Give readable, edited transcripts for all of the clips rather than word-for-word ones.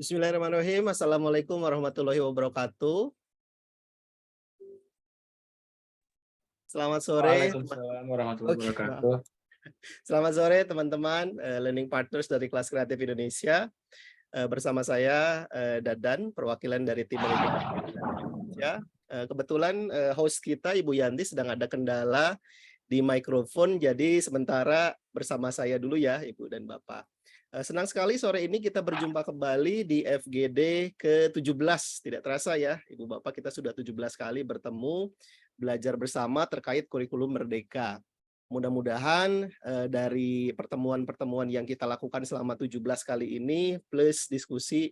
Bismillahirrahmanirrahim. Assalamualaikum warahmatullahi wabarakatuh. Selamat sore. Waalaikumsalam warahmatullahi Oke, maaf. wabarakatuh. Selamat sore teman-teman Learning Partners dari Kelas Kreatif Indonesia. Bersama saya Dadan, perwakilan dari tim Learning Partners Indonesia. Kebetulan host kita Ibu Yanti sedang ada kendala di mikrofon, jadi sementara bersama saya dulu ya Ibu dan Bapak. Senang sekali sore ini kita berjumpa kembali di FGD ke-17. Tidak terasa ya, Ibu Bapak, kita sudah 17 kali bertemu, belajar bersama terkait kurikulum Merdeka. Mudah-mudahan dari pertemuan-pertemuan yang kita lakukan selama 17 kali ini, plus diskusi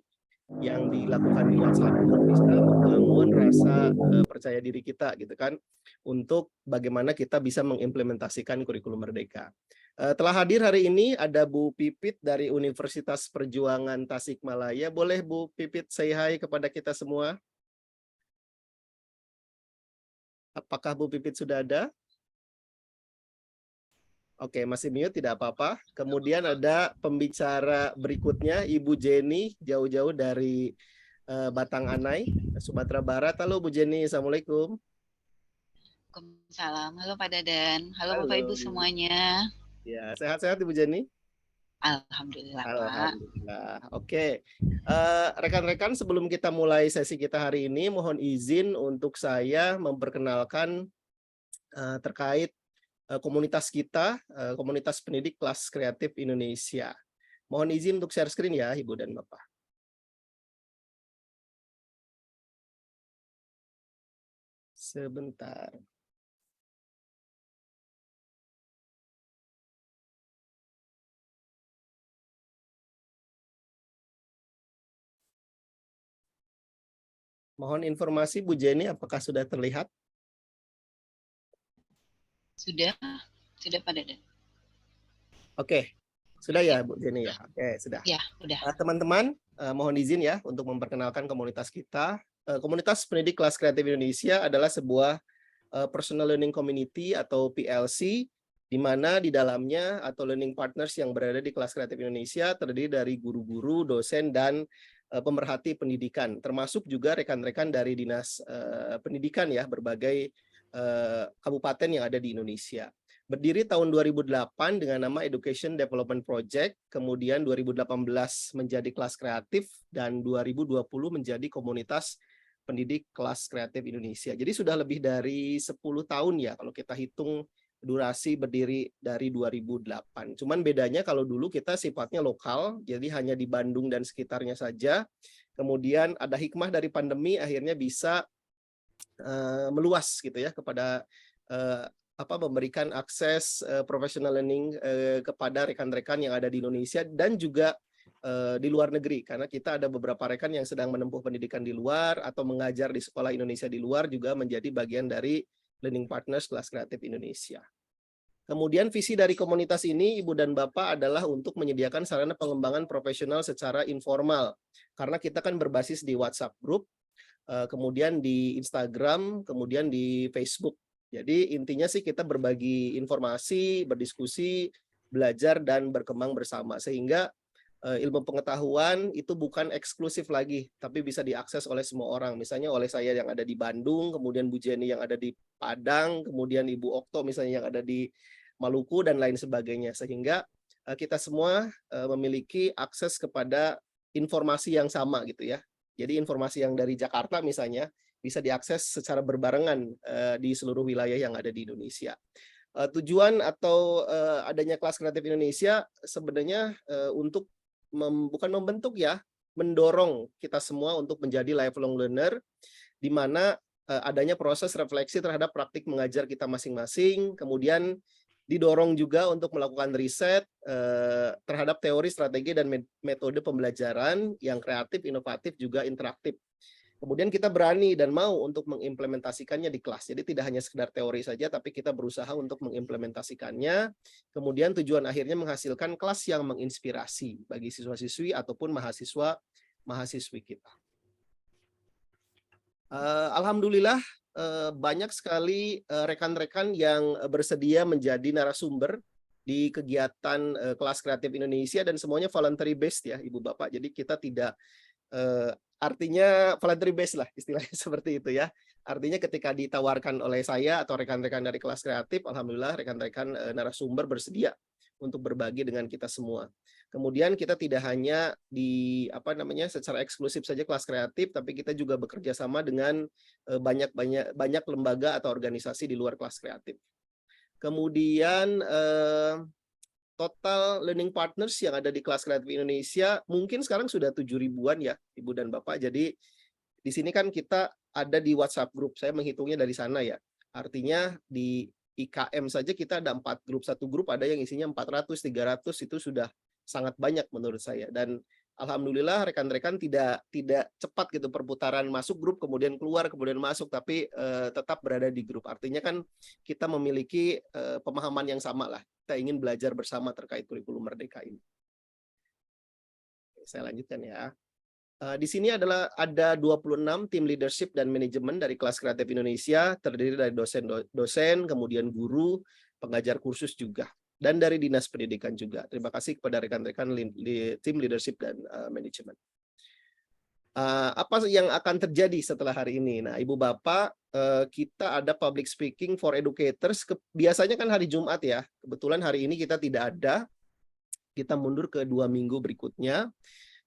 yang dilakukan di WhatsApp, bisa membangun rasa percaya diri kita gitu kan, untuk bagaimana kita bisa mengimplementasikan kurikulum Merdeka. Telah hadir hari ini ada Bu Pipit dari Universitas Perjuangan Tasikmalaya. Boleh Bu Pipit say hi kepada kita semua? Apakah Bu Pipit sudah ada? Oke, masih mute, tidak apa-apa. Kemudian ada pembicara berikutnya, Ibu Jenny, jauh-jauh dari Batang Anai, Sumatera Barat. Halo Bu Jenny, Assalamualaikum. Waalaikumsalam. Halo Pak Dadan. Halo Bapak Ibu Halo. semuanya. Ya, sehat-sehat Ibu Jenny? Alhamdulillah, Pak. Alhamdulillah. Oke. Rekan-rekan, sebelum kita mulai sesi kita hari ini, mohon izin untuk saya memperkenalkan terkait komunitas kita, komunitas pendidik kelas kreatif Indonesia. Mohon izin untuk share screen ya, Ibu dan Bapak. Sebentar. Mohon informasi Bu Jenny, apakah sudah terlihat? Sudah Pak Dadan. Oke, sudah ya Bu Jenny ya? Oke, sudah. Ya, udah. Teman-teman, mohon izin ya untuk memperkenalkan komunitas kita. Komunitas Pendidik Kelas Kreatif Indonesia adalah sebuah personal learning community atau PLC, di mana di dalamnya atau learning partners yang berada di Kelas Kreatif Indonesia terdiri dari guru-guru, dosen, dan pemerhati pendidikan, termasuk juga rekan-rekan dari dinas pendidikan ya, berbagai kabupaten yang ada di Indonesia. Berdiri tahun 2008 dengan nama Education Development Project, kemudian 2018 menjadi Kelas Kreatif, dan 2020 menjadi Komunitas Pendidik Kelas Kreatif Indonesia. Jadi sudah lebih dari 10 tahun ya kalau kita hitung durasi berdiri dari 2008. Cuman bedanya kalau dulu kita sifatnya lokal, jadi hanya di Bandung dan sekitarnya saja. Kemudian ada hikmah dari pandemi, akhirnya bisa meluas gitu ya kepada memberikan akses professional learning kepada rekan-rekan yang ada di Indonesia dan juga di luar negeri, karena kita ada beberapa rekan yang sedang menempuh pendidikan di luar atau mengajar di sekolah Indonesia di luar juga menjadi bagian dari Learning Partners Kelas Kreatif Indonesia. Kemudian visi dari komunitas ini, Ibu dan Bapak, adalah untuk menyediakan sarana pengembangan profesional secara informal, karena kita kan berbasis di WhatsApp group, kemudian di Instagram, kemudian di Facebook. Jadi intinya sih kita berbagi informasi, berdiskusi, belajar, dan berkembang bersama, sehingga ilmu pengetahuan itu bukan eksklusif lagi, tapi bisa diakses oleh semua orang. Misalnya oleh saya yang ada di Bandung, kemudian Bu Jenny yang ada di Padang, kemudian Ibu Okto misalnya yang ada di Maluku, dan lain sebagainya. Sehingga kita semua memiliki akses kepada informasi yang sama gitu ya. Jadi informasi yang dari Jakarta misalnya bisa diakses secara berbarengan di seluruh wilayah yang ada di Indonesia. Tujuan atau adanya Kelas Kreatif Indonesia sebenarnya untuk bukan membentuk ya, mendorong kita semua untuk menjadi lifelong learner, di mana adanya proses refleksi terhadap praktik mengajar kita masing-masing, kemudian didorong juga untuk melakukan riset terhadap teori, strategi, dan metode pembelajaran yang kreatif, inovatif, juga interaktif. Kemudian kita berani dan mau untuk mengimplementasikannya di kelas. Jadi tidak hanya sekedar teori saja, tapi kita berusaha untuk mengimplementasikannya. Kemudian tujuan akhirnya menghasilkan kelas yang menginspirasi bagi siswa-siswi ataupun mahasiswa-mahasiswi kita. Alhamdulillah banyak sekali rekan-rekan yang bersedia menjadi narasumber di kegiatan Kelas Kreatif Indonesia, dan semuanya voluntary based ya Ibu Bapak. Jadi kita tidak Artinya voluntary base lah istilahnya seperti itu ya. Artinya ketika ditawarkan oleh saya atau rekan-rekan dari kelas kreatif, alhamdulillah rekan-rekan narasumber bersedia untuk berbagi dengan kita semua. Kemudian kita tidak hanya secara eksklusif saja kelas kreatif, tapi kita juga bekerja sama dengan banyak lembaga atau organisasi di luar kelas kreatif. Kemudian total learning partners yang ada di kelas kreatif Indonesia mungkin sekarang sudah 7.000-an ya, Ibu dan Bapak. Jadi di sini kan kita ada di WhatsApp group, saya menghitungnya dari sana ya. Artinya di IKM saja kita ada 4 grup, satu grup ada yang isinya 400, 300, itu sudah sangat banyak menurut saya. Dan alhamdulillah rekan-rekan tidak cepat gitu perputaran masuk grup kemudian keluar kemudian masuk, tapi tetap berada di grup. Artinya kan kita memiliki pemahaman yang sama lah. Kita ingin belajar bersama terkait kurikulum Merdeka ini. Oke, saya lanjutkan ya. Di sini ada 26 tim leadership dan manajemen dari kelas kreatif Indonesia, terdiri dari dosen, kemudian guru, pengajar kursus juga, dan dari dinas pendidikan juga. Terima kasih kepada rekan-rekan tim leadership dan manajemen. Apa yang akan terjadi setelah hari ini? Nah, Ibu Bapak, kita ada public speaking for educators. Biasanya kan hari Jumat ya. Kebetulan hari ini kita tidak ada. Kita mundur ke 2 minggu berikutnya.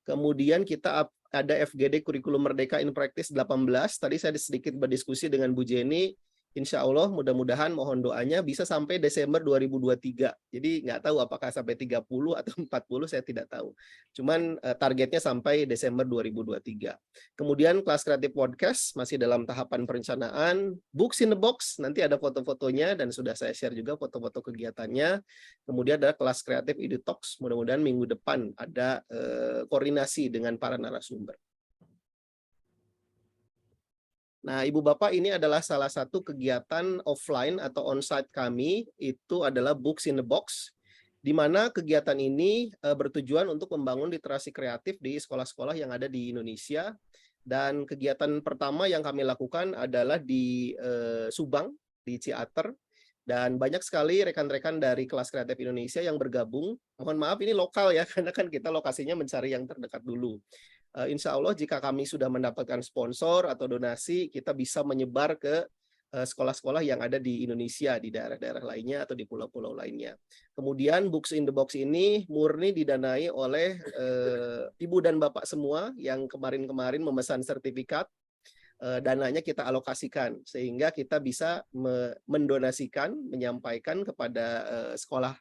Kemudian kita ada FGD Kurikulum Merdeka in Practice 18. Tadi saya sedikit berdiskusi dengan Bu Jenny. Insya Allah mudah-mudahan mohon doanya bisa sampai Desember 2023. Jadi nggak tahu apakah sampai 30 atau 40, saya tidak tahu. Cuman targetnya sampai Desember 2023. Kemudian kelas kreatif podcast masih dalam tahapan perencanaan. Books in the Box, nanti ada foto-fotonya dan sudah saya share juga foto-foto kegiatannya. Kemudian ada kelas kreatif Edu Talks, mudah-mudahan minggu depan ada koordinasi dengan para narasumber. Nah, Ibu Bapak, ini adalah salah satu kegiatan offline atau onsite kami, itu adalah Books in the Box, di mana kegiatan ini bertujuan untuk membangun literasi kreatif di sekolah-sekolah yang ada di Indonesia. Dan kegiatan pertama yang kami lakukan adalah di Subang, di Ciater. Dan banyak sekali rekan-rekan dari kelas kreatif Indonesia yang bergabung. Mohon maaf ini lokal ya, karena kan kita lokasinya mencari yang terdekat dulu. Insya Allah jika kami sudah mendapatkan sponsor atau donasi, kita bisa menyebar ke sekolah-sekolah yang ada di Indonesia, di daerah-daerah lainnya atau di pulau-pulau lainnya. Kemudian Books in the Box ini murni didanai oleh Ibu dan Bapak semua yang kemarin-kemarin memesan sertifikat. Dananya kita alokasikan sehingga kita bisa mendonasikan, menyampaikan kepada sekolah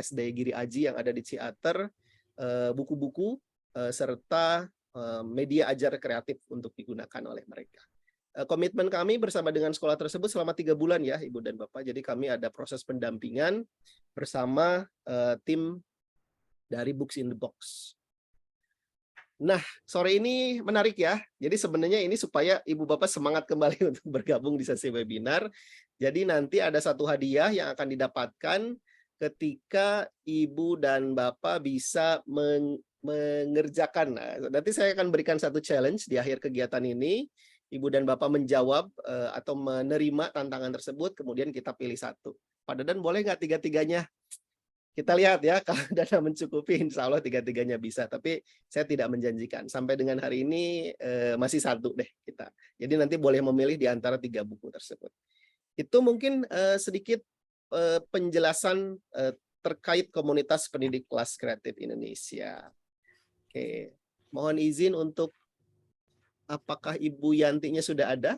SD Giri Aji yang ada di Ciater buku-buku serta media ajar kreatif untuk digunakan oleh mereka. Komitmen kami bersama dengan sekolah tersebut selama 3 bulan ya Ibu dan Bapak. Jadi kami ada proses pendampingan bersama tim dari Books in the Box. Nah, sore ini menarik ya. Jadi sebenarnya ini supaya Ibu Bapak semangat kembali untuk bergabung di sesi webinar. Jadi nanti ada satu hadiah yang akan didapatkan ketika Ibu dan Bapak bisa mengerjakan. Nanti saya akan berikan satu challenge di akhir kegiatan ini. Ibu dan Bapak menjawab atau menerima tantangan tersebut, kemudian kita pilih satu. Pak Dadan boleh nggak tiga-tiganya? Kita lihat ya, kalau dana mencukupi, insya Allah tiga-tiganya bisa. Tapi saya tidak menjanjikan. Sampai dengan hari ini masih satu deh kita. Jadi nanti boleh memilih di antara 3 buku tersebut. Itu mungkin sedikit penjelasan terkait komunitas pendidik kelas kreatif Indonesia. Oke, mohon izin untuk apakah Ibu Yantinya sudah ada?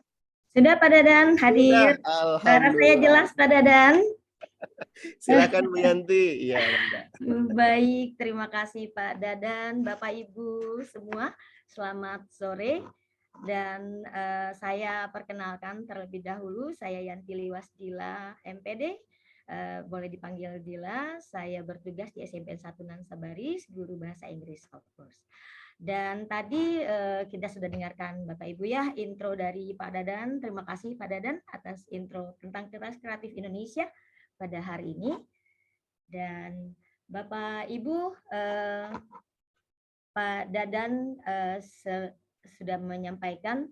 Sudah Pak Dadan hadir. Suara saya jelas Pak Dadan. Silakan Bu Yanti. Ya, baik, terima kasih Pak Dadan, Bapak Ibu semua. Selamat sore. Dan saya perkenalkan terlebih dahulu, saya Yanti Liwas Dila, MPD. Boleh dipanggil Dila. Saya bertugas di SMP 1 Nansabaris, guru bahasa Inggris of course. Dan tadi kita sudah dengarkan Bapak Ibu ya intro dari Pak Dadan. Terima kasih Pak Dadan atas intro tentang kelas kreatif Indonesia pada hari ini. Dan Bapak Ibu, Pak Dadan sudah menyampaikan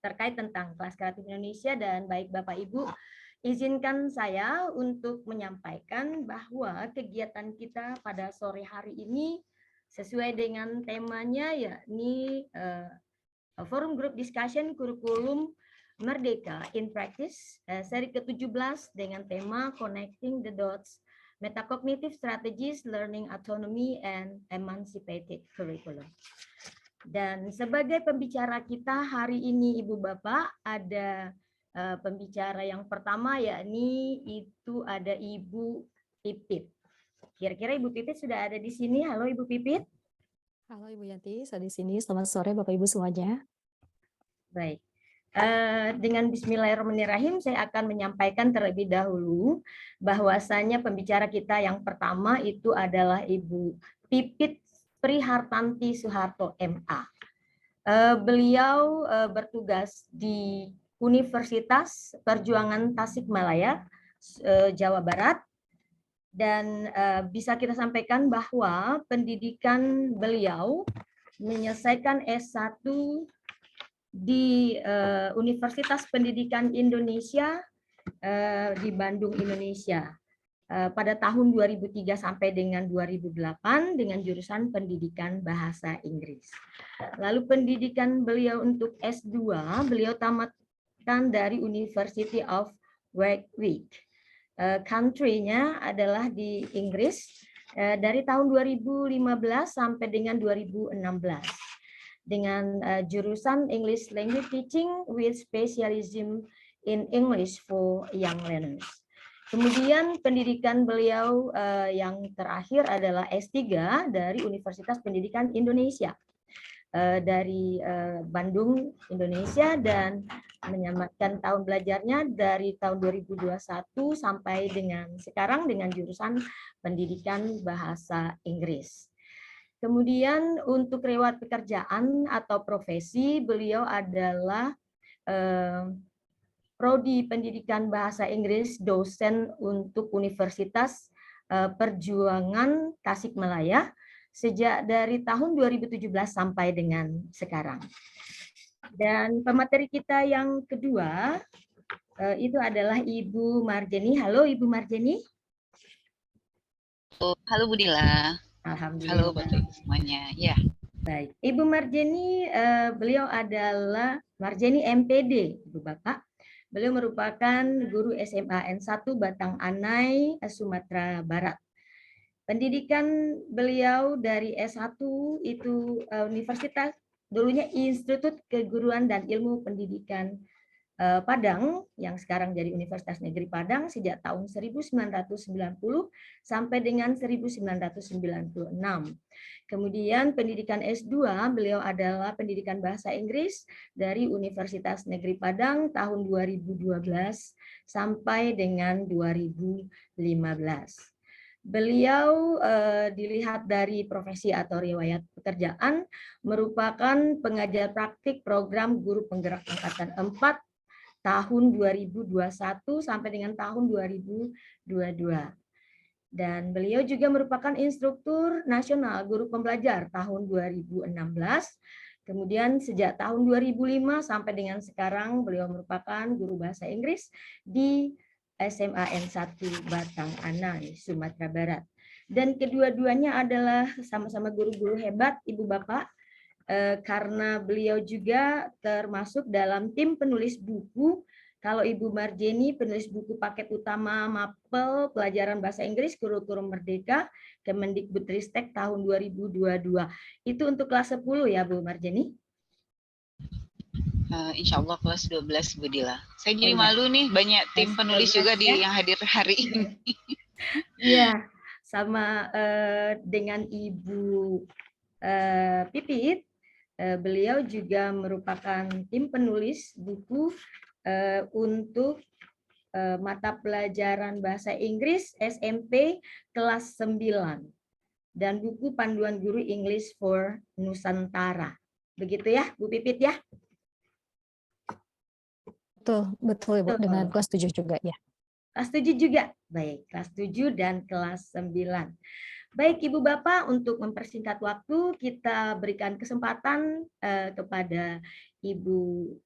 terkait tentang kelas kreatif Indonesia, dan baik Bapak Ibu, izinkan saya untuk menyampaikan bahwa kegiatan kita pada sore hari ini sesuai dengan temanya, yakni Forum Group Discussion Kurikulum Merdeka in Practice, seri ke-17 dengan tema Connecting the Dots, Metacognitive Strategies, Learning Autonomy, and Emancipated Curriculum. Dan sebagai pembicara kita hari ini, Ibu Bapak, ada pembicara yang pertama, yakni itu ada Ibu Pipit. Kira-kira Ibu Pipit sudah ada di sini. Halo Ibu Pipit. Halo Ibu Yanti, saya di sini. Selamat sore Bapak Ibu semuanya. Baik. Dengan Bismillahirrahmanirrahim, saya akan menyampaikan terlebih dahulu bahwasanya pembicara kita yang pertama itu adalah Ibu Pipit Prihartanti Soeharto MA. Beliau bertugas di Universitas Perjuangan Tasikmalaya, Jawa Barat, dan bisa kita sampaikan bahwa pendidikan beliau menyelesaikan S1 di Universitas Pendidikan Indonesia di Bandung, Indonesia pada tahun 2003 sampai dengan 2008 dengan jurusan pendidikan bahasa Inggris. Lalu pendidikan beliau untuk S2 beliau tamatkan dari University of Warwick. Country-nya adalah di Inggris dari tahun 2015 sampai dengan 2016 dengan jurusan English Language Teaching with Specialism in English for Young Learners. Kemudian pendidikan beliau yang terakhir adalah S3 dari Universitas Pendidikan Indonesia dari Bandung, Indonesia, dan menyamakan tahun belajarnya dari tahun 2021 sampai dengan sekarang dengan jurusan pendidikan bahasa Inggris. Kemudian untuk riwayat pekerjaan atau profesi, beliau adalah Prodi Pendidikan Bahasa Inggris, dosen untuk Universitas Perjuangan Tasikmalaya sejak dari tahun 2017 sampai dengan sekarang. Dan pemateri kita yang kedua itu adalah Ibu Marjeni. Halo Ibu Marjeni. Halo Budila. Alhamdulillah. Halo Bapak Ibu semuanya. Ya. Baik, Ibu Marjeni, beliau adalah Marjeni MPD, Ibu Bapak. Beliau merupakan guru SMA N1 Batang Anai, Sumatera Barat. Pendidikan beliau dari S1 itu Universitas, dulunya Institut Keguruan dan Ilmu Pendidikan Padang, yang sekarang jadi Universitas Negeri Padang sejak tahun 1990 sampai dengan 1996. Kemudian pendidikan S2 beliau adalah pendidikan bahasa Inggris dari Universitas Negeri Padang tahun 2012 sampai dengan 2015. Beliau dilihat dari profesi atau riwayat pekerjaan merupakan pengajar praktik program guru penggerak angkatan 4 tahun 2021 sampai dengan tahun 2022. Dan beliau juga merupakan instruktur nasional guru pembelajar tahun 2016. Kemudian sejak tahun 2005 sampai dengan sekarang beliau merupakan guru bahasa Inggris di SMA N1 Batang Anai, Sumatera Barat. Dan kedua-duanya adalah sama-sama guru-guru hebat, Ibu Bapak, karena beliau juga termasuk dalam tim penulis buku. Kalau Ibu Marjeni penulis buku paket utama Mapel Pelajaran Bahasa Inggris Kurikulum Merdeka Kemendikbudristek tahun 2022. Itu untuk kelas 10 ya Bu Marjeni? Insya Allah kelas 12 Budila. Saya jadi malu nih, banyak tim penulis juga yang hadir hari ini. Iya, sama dengan Ibu Pipit, beliau juga merupakan tim penulis buku untuk mata pelajaran bahasa Inggris SMP kelas 9 dan buku panduan guru English for Nusantara. Begitu ya, Bu Pipit ya? Betul Ibu, dengan kelas 7 juga ya. Kelas 7 juga? Baik, kelas 7 dan kelas 9. Baik Ibu Bapak, untuk mempersingkat waktu, kita berikan kesempatan kepada Ibu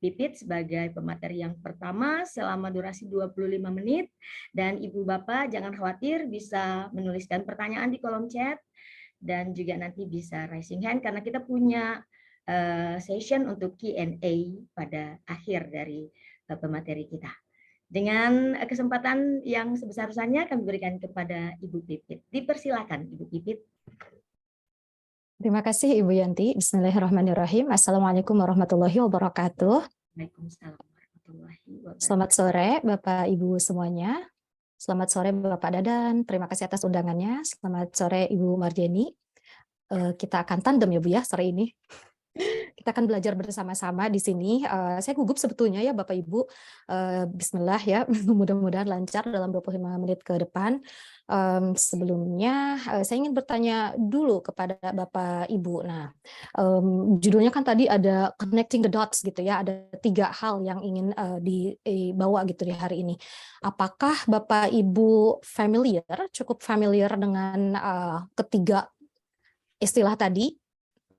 Pipit sebagai pemateri yang pertama selama durasi 25 menit. Dan Ibu Bapak jangan khawatir, bisa menuliskan pertanyaan di kolom chat. dan juga nanti bisa raising hand karena kita punya session untuk Q&A pada akhir dari pemateri kita. Dengan kesempatan yang sebesar-besarnya kami berikan kepada Ibu Pipit. Dipersilakan Ibu Pipit. Terima kasih Ibu Yanti. Bismillahirrahmanirrahim. Assalamualaikum warahmatullahi wabarakatuh. Waalaikumsalam warahmatullahi wabarakatuh. Selamat sore Bapak Ibu semuanya. Selamat sore Bapak Dadan. Terima kasih atas undangannya. Selamat sore Ibu Marjeni. Kita akan tandem ya Bu ya sore ini. Kita akan belajar bersama-sama di sini. Saya gugup sebetulnya ya Bapak Ibu. Bismillah ya, mudah-mudahan lancar dalam 25 menit ke depan. Sebelumnya saya ingin bertanya dulu kepada Bapak Ibu. Nah, judulnya kan tadi ada connecting the dots gitu ya. Ada 3 hal yang ingin dibawa gitu di hari ini. Apakah Bapak Ibu cukup familiar dengan ketiga istilah tadi?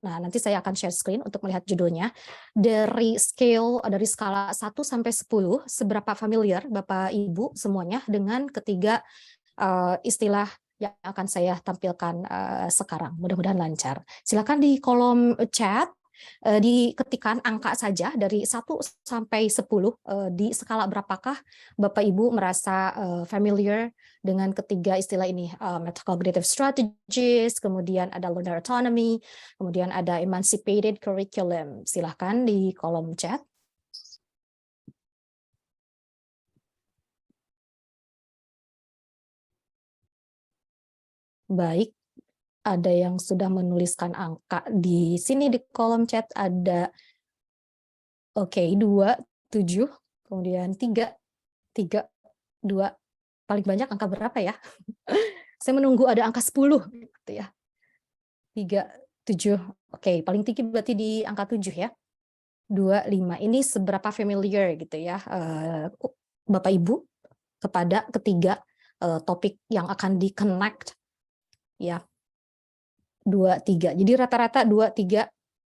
Nah, nanti saya akan share screen untuk melihat judulnya. Dari skala 1 sampai 10, seberapa familiar Bapak Ibu semuanya dengan ketiga istilah yang akan saya tampilkan sekarang. Mudah-mudahan lancar. Silakan di kolom chat diketikkan angka saja dari 1 sampai 10 di skala berapakah Bapak Ibu merasa familiar dengan ketiga istilah ini, metacognitive strategies, kemudian ada learner autonomy, kemudian ada emancipated curriculum. Silahkan di kolom chat. Baik, ada yang sudah menuliskan angka di sini di kolom chat ada, oke, 2, 7, kemudian 3, 3, 2, paling banyak angka berapa ya? Saya menunggu ada angka 10 gitu ya. 3, 7. Oke, paling tinggi berarti di angka 7 ya. 2, 5. Ini seberapa familiar gitu ya Bapak Ibu kepada ketiga topik yang akan di-connect ya. 2, 3. Jadi rata-rata 2, 3,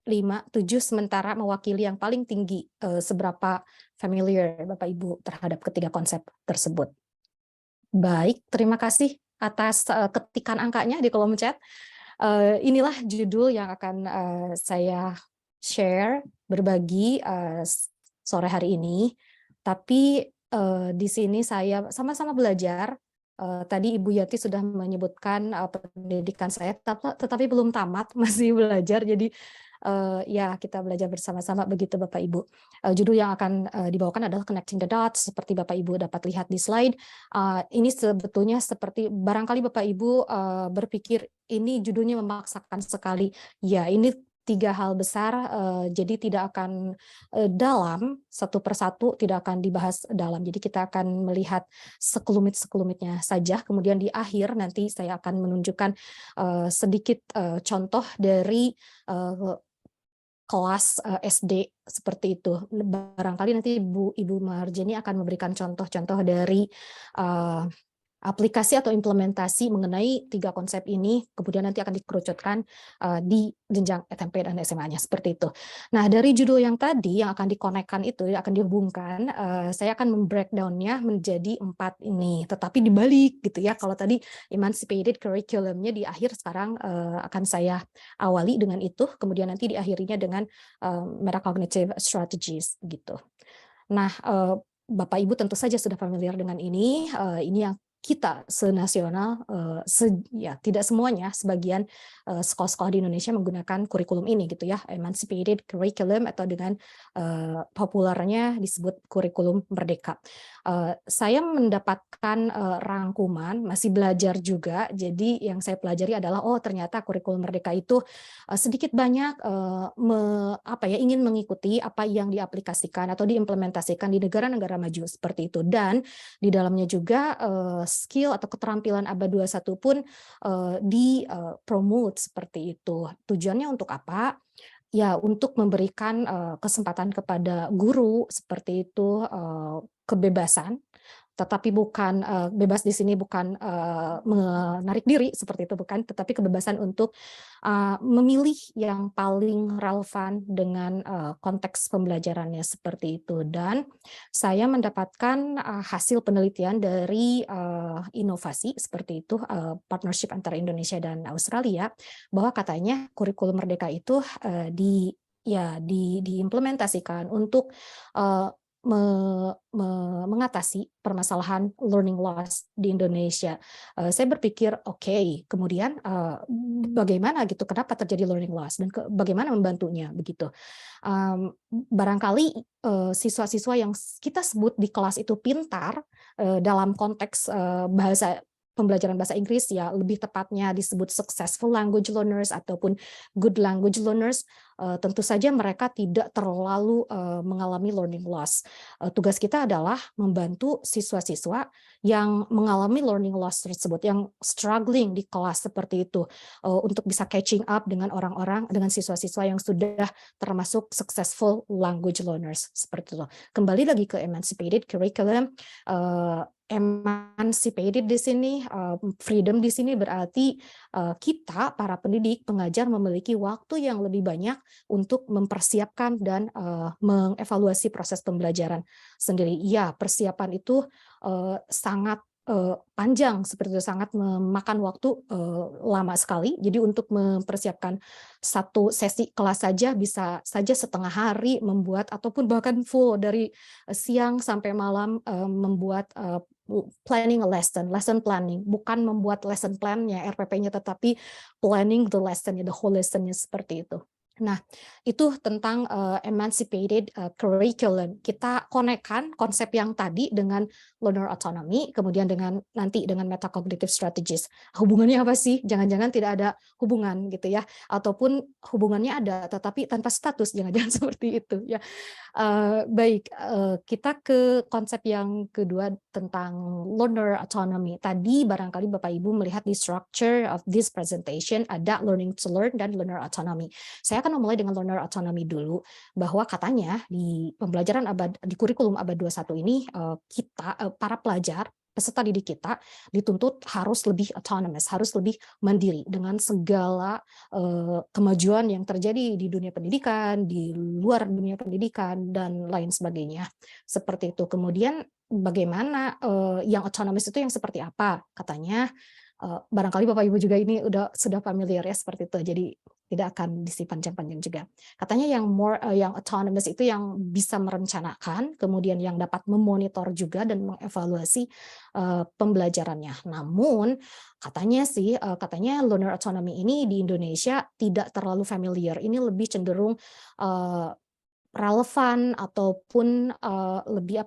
5, 7 sementara mewakili yang paling tinggi seberapa familiar Bapak Ibu terhadap ketiga konsep tersebut. Baik, terima kasih atas ketikan angkanya di kolom chat. Inilah judul yang akan saya share, berbagi sore hari ini. Tapi di sini saya sama-sama belajar. Tadi Ibu Yati sudah menyebutkan pendidikan saya, tetapi belum tamat, masih belajar. Jadi ya kita belajar bersama-sama begitu Bapak Ibu. Judul yang akan dibawakan adalah Connecting the Dots, seperti Bapak Ibu dapat lihat di slide. Ini sebetulnya seperti barangkali Bapak Ibu berpikir ini judulnya memaksakan sekali. Ya, ini 3 hal besar, jadi tidak akan dalam satu persatu, tidak akan dibahas dalam. Jadi kita akan melihat sekelumit-sekelumitnya saja. Kemudian di akhir nanti saya akan menunjukkan sedikit contoh dari kelas SD seperti itu. Barangkali nanti Ibu Marjeni akan memberikan contoh-contoh dari aplikasi atau implementasi mengenai 3 konsep ini, kemudian nanti akan dikerucutkan di jenjang SMP dan SMA-nya, seperti itu. Nah, dari judul yang tadi, yang akan dikonekkan itu, akan dihubungkan, saya akan membreakdown-nya menjadi 4 ini, tetapi dibalik gitu ya, kalau tadi emancipated curriculum-nya di akhir, sekarang akan saya awali dengan itu, kemudian nanti diakhirinya dengan metacognitive strategies gitu. Nah, Bapak Ibu tentu saja sudah familiar dengan ini yang kita senasional, ya tidak semuanya, sebagian sekolah-sekolah di Indonesia menggunakan kurikulum ini gitu ya, emancipated curriculum atau dengan populernya disebut kurikulum merdeka. Saya mendapatkan rangkuman, masih belajar juga, jadi yang saya pelajari adalah ternyata kurikulum merdeka itu sedikit banyak ingin mengikuti apa yang diaplikasikan atau diimplementasikan di negara-negara maju seperti itu, dan di dalamnya juga skill atau keterampilan abad 21 pun di-promote seperti itu. Tujuannya untuk apa? Ya, untuk memberikan kesempatan kepada guru seperti itu, kebebasan tetapi bukan bebas di sini bukan menarik diri seperti itu, bukan, tetapi kebebasan untuk memilih yang paling relevan dengan konteks pembelajarannya seperti itu. Dan saya mendapatkan hasil penelitian dari inovasi seperti itu, partnership antara Indonesia dan Australia, bahwa katanya kurikulum Merdeka itu diimplementasikan untuk mengatasi permasalahan learning loss di Indonesia. Saya berpikir, oke, kemudian bagaimana gitu, kenapa terjadi learning loss dan bagaimana membantunya begitu. Barangkali siswa-siswa yang kita sebut di kelas itu pintar dalam konteks pembelajaran bahasa Inggris, ya lebih tepatnya disebut successful language learners ataupun good language learners, tentu saja mereka tidak terlalu mengalami learning loss. Tugas kita adalah membantu siswa-siswa yang mengalami learning loss tersebut, yang struggling di kelas seperti itu, untuk bisa catching up dengan orang-orang, dengan siswa-siswa yang sudah termasuk successful language learners seperti itu. Kembali lagi ke emancipated curriculum. Emancipated di sini, freedom di sini berarti kita para pendidik, pengajar memiliki waktu yang lebih banyak untuk mempersiapkan dan mengevaluasi proses pembelajaran sendiri. Ya, persiapan itu sangat panjang seperti itu, sangat memakan waktu lama sekali. Jadi untuk mempersiapkan satu sesi kelas saja bisa saja setengah hari membuat, ataupun bahkan full dari siang sampai malam membuat planning a lesson planning, bukan membuat lesson plan-nya, RPP-nya, tetapi planning the lesson-nya, the whole lesson-nya seperti itu. Nah, itu tentang emancipated curriculum. Kita konekkan konsep yang tadi dengan learner autonomy, kemudian nanti dengan metacognitive strategies. Hubungannya apa sih? Jangan-jangan tidak ada hubungan gitu ya, ataupun hubungannya ada tetapi tanpa status, jangan-jangan seperti itu ya. Baik, kita ke konsep yang kedua tentang learner autonomy. Tadi barangkali Bapak Ibu melihat di structure of this presentation ada learning to learn dan learner autonomy. Saya akan memulai dengan learner autonomy dulu, bahwa katanya di pembelajaran di kurikulum abad 21 ini kita para pelajar, peserta didik kita dituntut harus lebih autonomous, harus lebih mandiri dengan segala kemajuan yang terjadi di dunia pendidikan, di luar dunia pendidikan, dan lain sebagainya. Seperti itu. Kemudian bagaimana yang autonomous itu yang seperti apa? Katanya, barangkali Bapak Ibu juga ini sudah familiar ya seperti itu, jadi tidak akan panjang-panjang juga. Katanya yang autonomous itu yang bisa merencanakan, kemudian yang dapat memonitor juga dan mengevaluasi pembelajarannya. Namun katanya learner autonomy ini di Indonesia tidak terlalu familiar. Ini lebih cenderung relevan ataupun lebih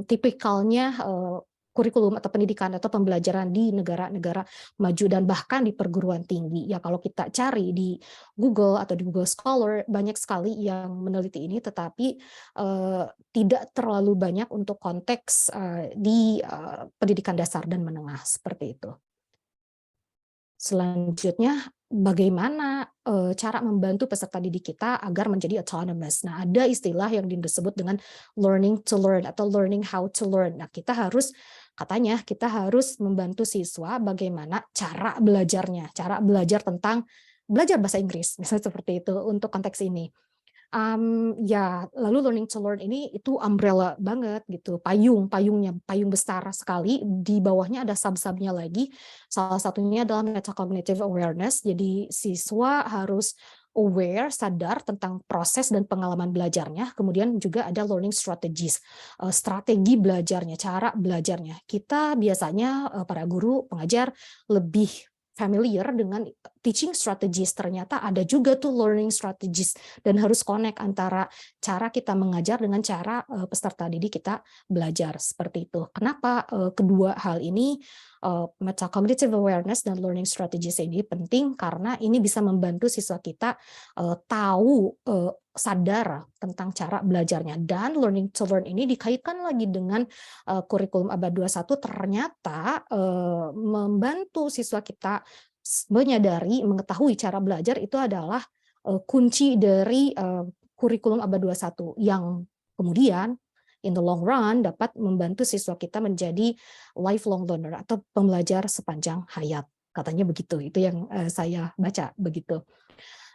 tipikalnya kurikulum atau pendidikan atau pembelajaran di negara-negara maju dan bahkan di perguruan tinggi. Ya, kalau kita cari di Google atau di Google Scholar, banyak sekali yang meneliti ini, tetapi tidak terlalu banyak untuk konteks di pendidikan dasar dan menengah seperti itu. Selanjutnya, bagaimana cara membantu peserta didik kita agar menjadi autonomous. Nah, ada istilah yang disebut dengan learning to learn atau learning how to learn. Nah, kita harus membantu siswa bagaimana cara belajarnya, cara belajar tentang belajar bahasa Inggris, misalnya seperti itu untuk konteks ini. Lalu learning to learn ini itu umbrella banget gitu, payung besar sekali, di bawahnya ada sub-subnya lagi. Salah satunya adalah metacognitive awareness, jadi siswa harus aware, sadar tentang proses dan pengalaman belajarnya. Kemudian juga ada learning strategies, strategi belajarnya, cara belajarnya. Kita biasanya para guru, pengajar lebih familiar dengan teaching strategies, ternyata ada juga tuh learning strategies, dan harus connect antara cara kita mengajar dengan cara peserta didik kita belajar seperti itu. Kenapa kedua hal ini, metacognitive awareness dan learning strategies ini penting? Karena ini bisa membantu siswa kita sadar tentang cara belajarnya. Dan learning to learn ini dikaitkan lagi dengan kurikulum abad 21, ternyata membantu siswa kita menyadari, mengetahui cara belajar itu adalah kunci dari kurikulum abad 21 yang kemudian in the long run dapat membantu siswa kita menjadi lifelong learner atau pembelajar sepanjang hayat. Katanya begitu, itu yang saya baca begitu.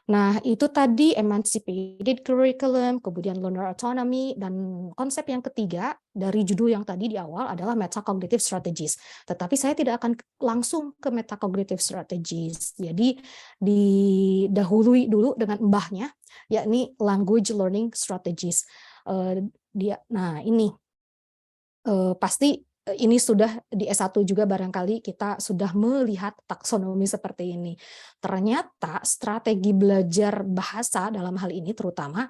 Nah, itu tadi emancipated curriculum, kemudian learner autonomy, dan konsep yang ketiga dari judul yang tadi di awal adalah metacognitive strategies. Tetapi saya tidak akan langsung ke metacognitive strategies. Jadi didahului dulu dengan mbahnya, yakni language learning strategies. Nah, ini pasti ini sudah di S1 juga barangkali kita sudah melihat taksonomi seperti ini. Ternyata strategi belajar bahasa dalam hal ini terutama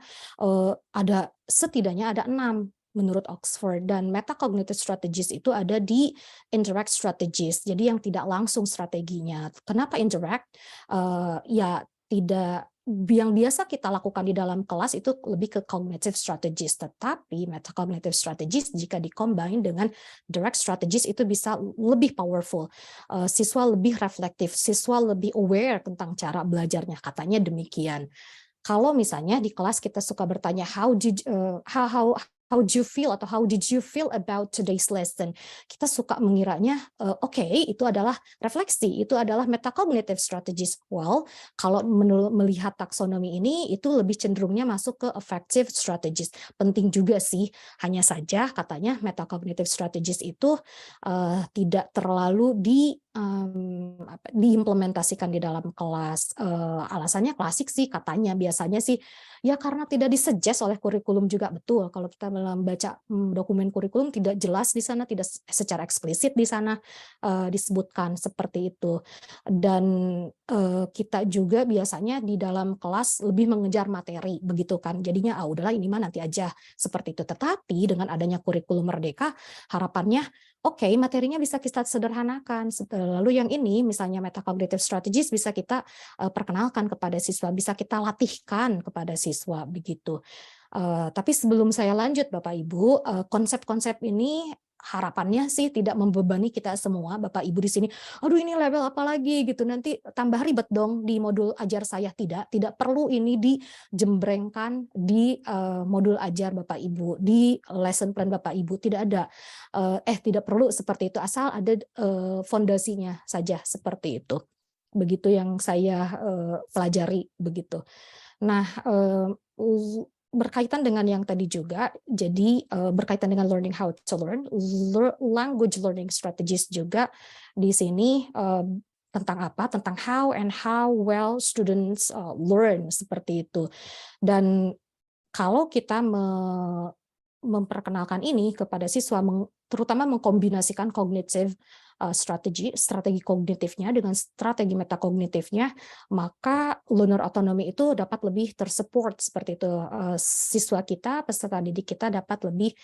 setidaknya ada 6 menurut Oxford, dan metacognitive strategies itu ada di indirect strategies, jadi yang tidak langsung strateginya. Kenapa indirect? Ya tidak, yang biasa kita lakukan di dalam kelas itu lebih ke cognitive strategies, tetapi metacognitive strategies jika dikombin dengan direct strategies itu bisa lebih powerful. Siswa lebih reflektif, siswa lebih aware tentang cara belajarnya, katanya demikian. Kalau misalnya di kelas kita suka bertanya how did you feel atau how did you feel about today's lesson, kita suka mengiranya oke, itu adalah refleksi, itu adalah metacognitive strategies. Well, kalau melihat taksonomi ini itu lebih cenderungnya masuk ke affective strategies. Penting juga sih, hanya saja katanya metacognitive strategies itu tidak terlalu diimplementasikan di dalam kelas. Alasannya klasik sih, katanya biasanya sih ya karena tidak disuggest oleh kurikulum juga. Betul, kalau kita membaca dokumen kurikulum tidak jelas di sana, tidak secara eksplisit di sana disebutkan seperti itu. Dan kita juga biasanya di dalam kelas lebih mengejar materi, begitu kan. Jadinya udahlah ini mah nanti aja seperti itu. Tetapi dengan adanya kurikulum merdeka, harapannya oke, materinya bisa kita sederhanakan. Lalu yang ini, misalnya metacognitive strategies, bisa kita perkenalkan kepada siswa, bisa kita latihkan kepada siswa, begitu. Tapi sebelum saya lanjut, Bapak Ibu, konsep-konsep ini harapannya sih tidak membebani kita semua, Bapak Ibu di sini. Aduh, ini level apa lagi gitu, nanti tambah ribet dong di modul ajar saya. Tidak perlu ini dijembrengkan di modul ajar Bapak Ibu, di lesson plan Bapak Ibu, tidak ada. Tidak perlu seperti itu, asal ada fondasinya saja seperti itu. Begitu yang saya pelajari begitu. Nah, berkaitan dengan yang tadi juga, jadi berkaitan dengan learning how to learn, language learning strategies juga di sini tentang apa? Tentang how well students learn, seperti itu. Dan kalau kita memperkenalkan ini kepada siswa, terutama mengkombinasikan kognitif strategi kognitifnya dengan strategi metakognitifnya, maka learner autonomy itu dapat lebih tersupport seperti itu. Siswa kita, peserta didik kita dapat lebih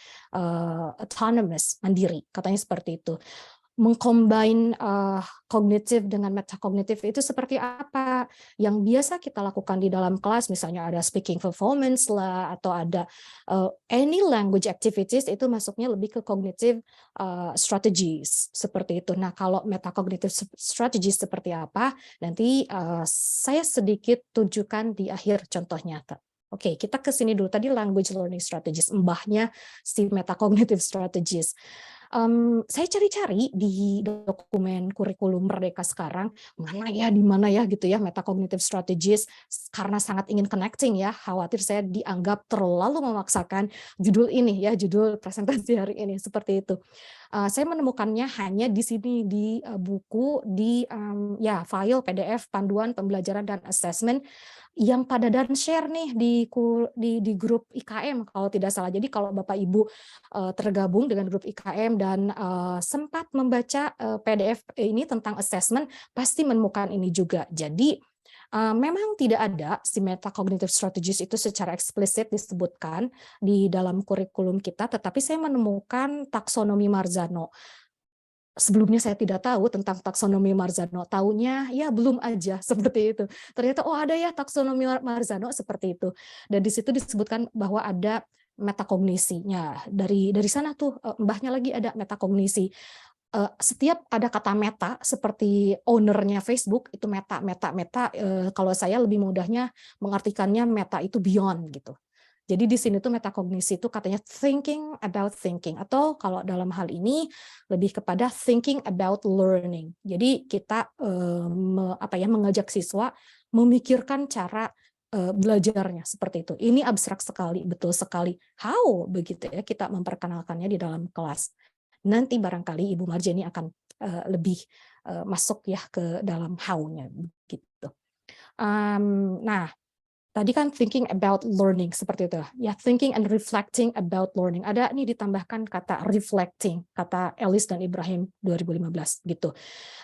autonomous, mandiri, katanya seperti itu. Mengcombine kognitif dengan metakognitif itu seperti apa? Yang biasa kita lakukan di dalam kelas, misalnya ada speaking performance lah, atau ada any language activities, itu masuknya lebih ke cognitive strategies seperti itu. Nah, kalau metacognitive strategies seperti apa? Nanti saya sedikit tunjukkan di akhir contoh nyata. Oke, kita ke sini dulu. Tadi language learning strategies, mbahnya si metacognitive strategies. Saya cari-cari di dokumen kurikulum Merdeka sekarang, di mana ya gitu ya metacognitive strategies, karena sangat ingin connecting ya, khawatir saya dianggap terlalu memaksakan judul ini ya, judul presentasi hari ini seperti itu. Saya menemukannya hanya di sini di buku, di file PDF panduan pembelajaran dan assessment yang pada dan share nih di grup IKM kalau tidak salah. Jadi kalau Bapak Ibu tergabung dengan grup IKM dan sempat membaca PDF ini tentang assessment, pasti menemukan ini juga. Jadi memang tidak ada si metacognitive strategies itu secara eksplisit disebutkan di dalam kurikulum kita, tetapi saya menemukan taksonomi Marzano. Sebelumnya saya tidak tahu tentang taksonomi Marzano, taunya ya belum aja seperti itu. Ternyata ada ya taksonomi Marzano seperti itu. Dan di situ disebutkan bahwa ada metakognisinya. Dari sana tuh mbahnya lagi ada metakognisi. Setiap ada kata meta seperti ownernya Facebook itu meta. Kalau saya lebih mudahnya mengartikannya meta itu beyond gitu. Jadi di sini tuh metakognisi itu katanya thinking about thinking, atau kalau dalam hal ini lebih kepada thinking about learning. Jadi kita mengajak siswa memikirkan cara belajarnya seperti itu. Ini abstrak sekali, betul sekali. How begitu ya kita memperkenalkannya di dalam kelas. Nanti barangkali Ibu Marjani akan lebih masuk ya ke dalam how-nya gitu. Nah, tadi kan thinking about learning seperti itu ya, thinking and reflecting about learning. Ada nih ditambahkan kata reflecting, kata Ellis dan Ibrahim 2015 gitu.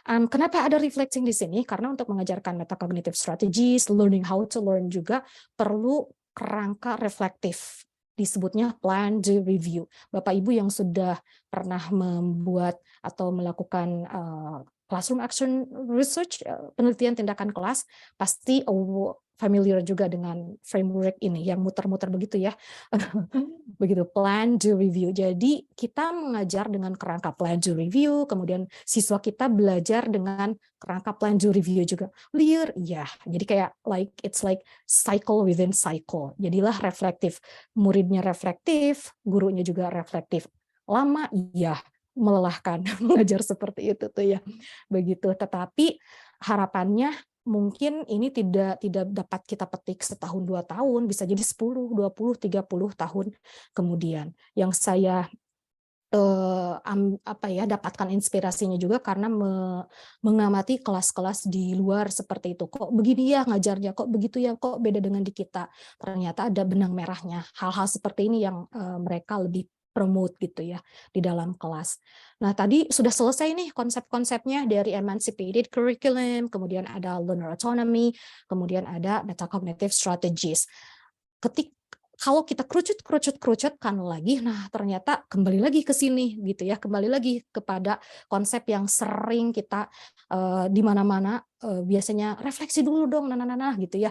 Kenapa ada reflecting di sini? Karena untuk mengajarkan metacognitive strategies, learning how to learn juga perlu kerangka reflektif. Disebutnya plan, do, review. Bapak Ibu yang sudah pernah membuat atau melakukan classroom action research, penelitian tindakan kelas, pasti familiar juga dengan framework ini yang muter-muter begitu ya. Begitu, plan, do, review. Jadi kita mengajar dengan kerangka plan, do, review, kemudian siswa kita belajar dengan kerangka plan, do, review juga. Clear? Ya. Jadi kayak it's like cycle within cycle. Jadilah reflektif. Muridnya reflektif, gurunya juga reflektif. Lama? Ya. Melelahkan mengajar seperti itu tuh ya. Begitu. Tetapi harapannya mungkin ini tidak dapat kita petik setahun 2 tahun, bisa jadi 10, 20, 30 tahun kemudian. Yang saya dapatkan inspirasinya juga karena mengamati kelas-kelas di luar seperti itu. Kok begini ya ngajarnya, kok begitu ya, kok beda dengan di kita. Ternyata ada benang merahnya. Hal-hal seperti ini yang mereka lebih promote gitu ya di dalam kelas. Nah, tadi sudah selesai nih konsep-konsepnya dari emancipated curriculum, kemudian ada learner autonomy, kemudian ada metacognitive strategies. Kalau kita kerucutkan lagi, nah ternyata kembali lagi ke sini gitu ya, kembali lagi kepada konsep yang sering kita di mana-mana biasanya refleksi dulu dong, nah gitu ya,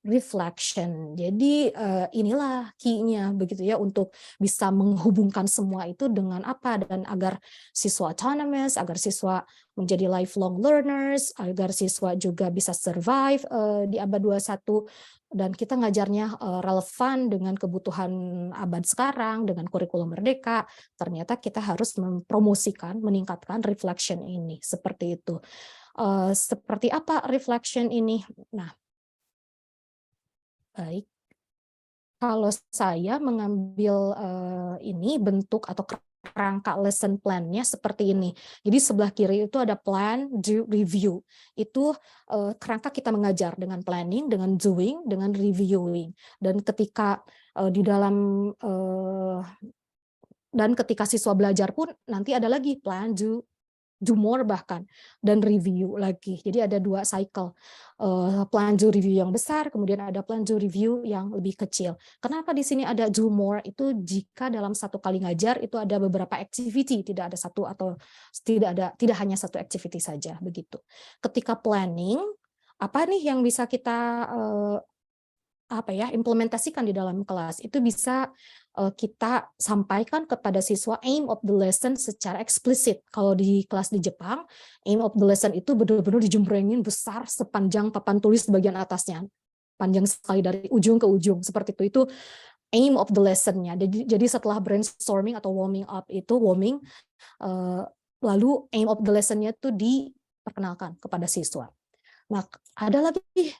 reflection. Jadi inilah key-nya begitu ya untuk bisa menghubungkan semua itu dengan apa, dan agar siswa autonomous, agar siswa menjadi lifelong learners, agar siswa juga bisa survive di abad 21. Dan kita ngajarnya relevan dengan kebutuhan abad sekarang, dengan kurikulum merdeka, ternyata kita harus mempromosikan, meningkatkan reflection ini, seperti itu. Seperti apa reflection ini? Nah, baik. Kalau saya mengambil ini bentuk atau kerangka lesson plan-nya seperti ini. Jadi sebelah kiri itu ada plan, do, review. Itu kerangka kita mengajar dengan planning, dengan doing, dengan reviewing. Dan ketika di dalam dan ketika siswa belajar pun nanti ada lagi plan, do more bahkan, dan review lagi. Jadi ada 2 cycle, plan do review yang besar, kemudian ada plan do review yang lebih kecil. Kenapa di sini ada do more? Itu jika dalam satu kali ngajar itu ada beberapa activity, tidak ada satu atau tidak hanya satu activity saja begitu. Ketika planning, apa nih yang bisa kita implementasikan di dalam kelas? Itu bisa kita sampaikan kepada siswa aim of the lesson secara eksplisit. Kalau di kelas di Jepang, aim of the lesson itu benar-benar dijembrengin besar sepanjang papan tulis bagian atasnya. Panjang sekali dari ujung ke ujung, seperti itu. Itu aim of the lesson-nya. Jadi setelah brainstorming atau warming up itu, lalu aim of the lesson-nya itu diperkenalkan kepada siswa. Nah, ada lagi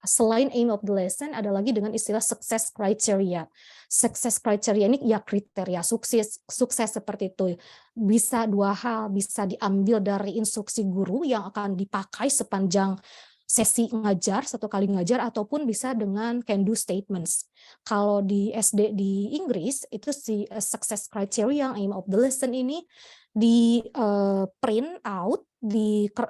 selain aim of the lesson, ada lagi dengan istilah success criteria. Success criteria ini ya kriteria sukses seperti itu. Bisa 2 hal, bisa diambil dari instruksi guru yang akan dipakai sepanjang sesi ngajar, satu kali ngajar, ataupun bisa dengan can do statements. Kalau di SD di Inggris, itu si success criteria, aim of the lesson ini di print out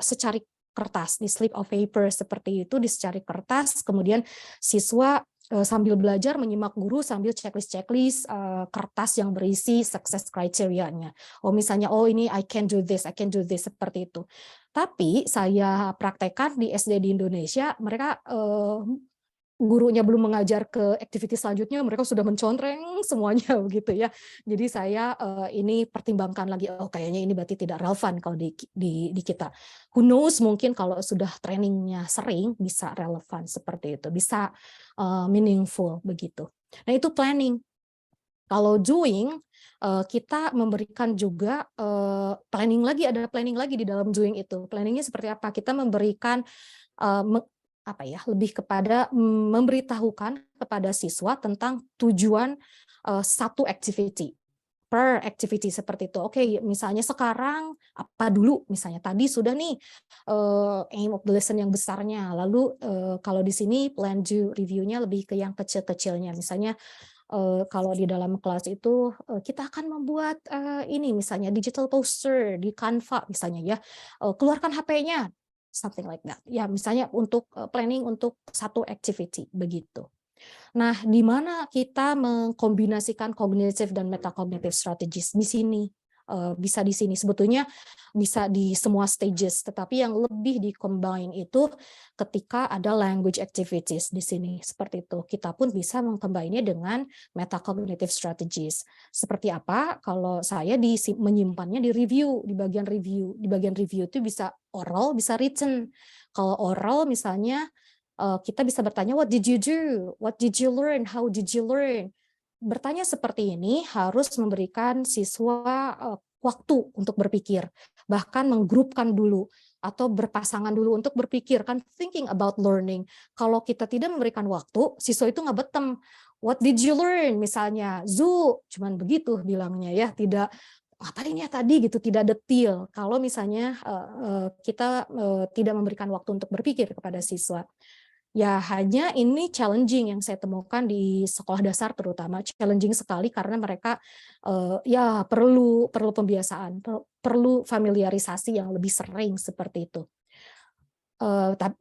secari kertas, di slip of paper seperti itu, di secari kertas, kemudian siswa sambil belajar menyimak guru sambil checklist kertas yang berisi success criteria-nya. Oh misalnya, oh ini I can do this, seperti itu. Tapi saya praktekkan di SD di Indonesia, mereka gurunya belum mengajar ke aktiviti selanjutnya, mereka sudah mencontreng semuanya begitu ya. Jadi saya ini pertimbangkan lagi, oh kayaknya ini berarti tidak relevan kalau di kita. Who knows, mungkin kalau sudah trainingnya sering bisa relevan seperti itu, bisa meaningful begitu. Nah, itu planning. Kalau doing, kita memberikan juga planning lagi, ada planning lagi di dalam doing itu. Planningnya seperti apa? Kita memberikan lebih kepada memberitahukan kepada siswa tentang tujuan satu activity per activity seperti itu. Oke, misalnya sekarang apa dulu? Misalnya tadi sudah nih aim of the lesson yang besarnya. Lalu kalau di sini plan do review-nya lebih ke yang kecil-kecilnya. Misalnya kalau di dalam kelas itu kita akan membuat ini misalnya digital poster di Canva misalnya ya. Keluarkan HP-nya, something like that. Ya, misalnya untuk planning untuk satu activity begitu. Nah, di mana kita mengkombinasikan cognitive dan metacognitive strategies di sini? Bisa di sini, sebetulnya bisa di semua stages, tetapi yang lebih di-combine itu ketika ada language activities di sini, seperti itu. Kita pun bisa mengcombine-nya dengan metacognitive strategies. Seperti apa? Kalau saya menyimpannya di review, di bagian review. Di bagian review itu bisa oral, bisa written. Kalau oral misalnya, kita bisa bertanya, what did you do? What did you learn? How did you learn? Bertanya seperti ini harus memberikan siswa waktu untuk berpikir, bahkan menggrupkan dulu atau berpasangan dulu untuk berpikir, kan thinking about learning. Kalau kita tidak memberikan waktu, siswa itu nggak betem. What did you learn? Misalnya, Zoo, cuman begitu bilangnya ya, tidak ngapain ya tadi gitu, tidak detail. Kalau misalnya kita tidak memberikan waktu untuk berpikir kepada siswa. Ya, hanya ini challenging yang saya temukan di sekolah dasar terutama, challenging sekali karena mereka ya perlu pembiasaan, perlu familiarisasi yang lebih sering seperti itu.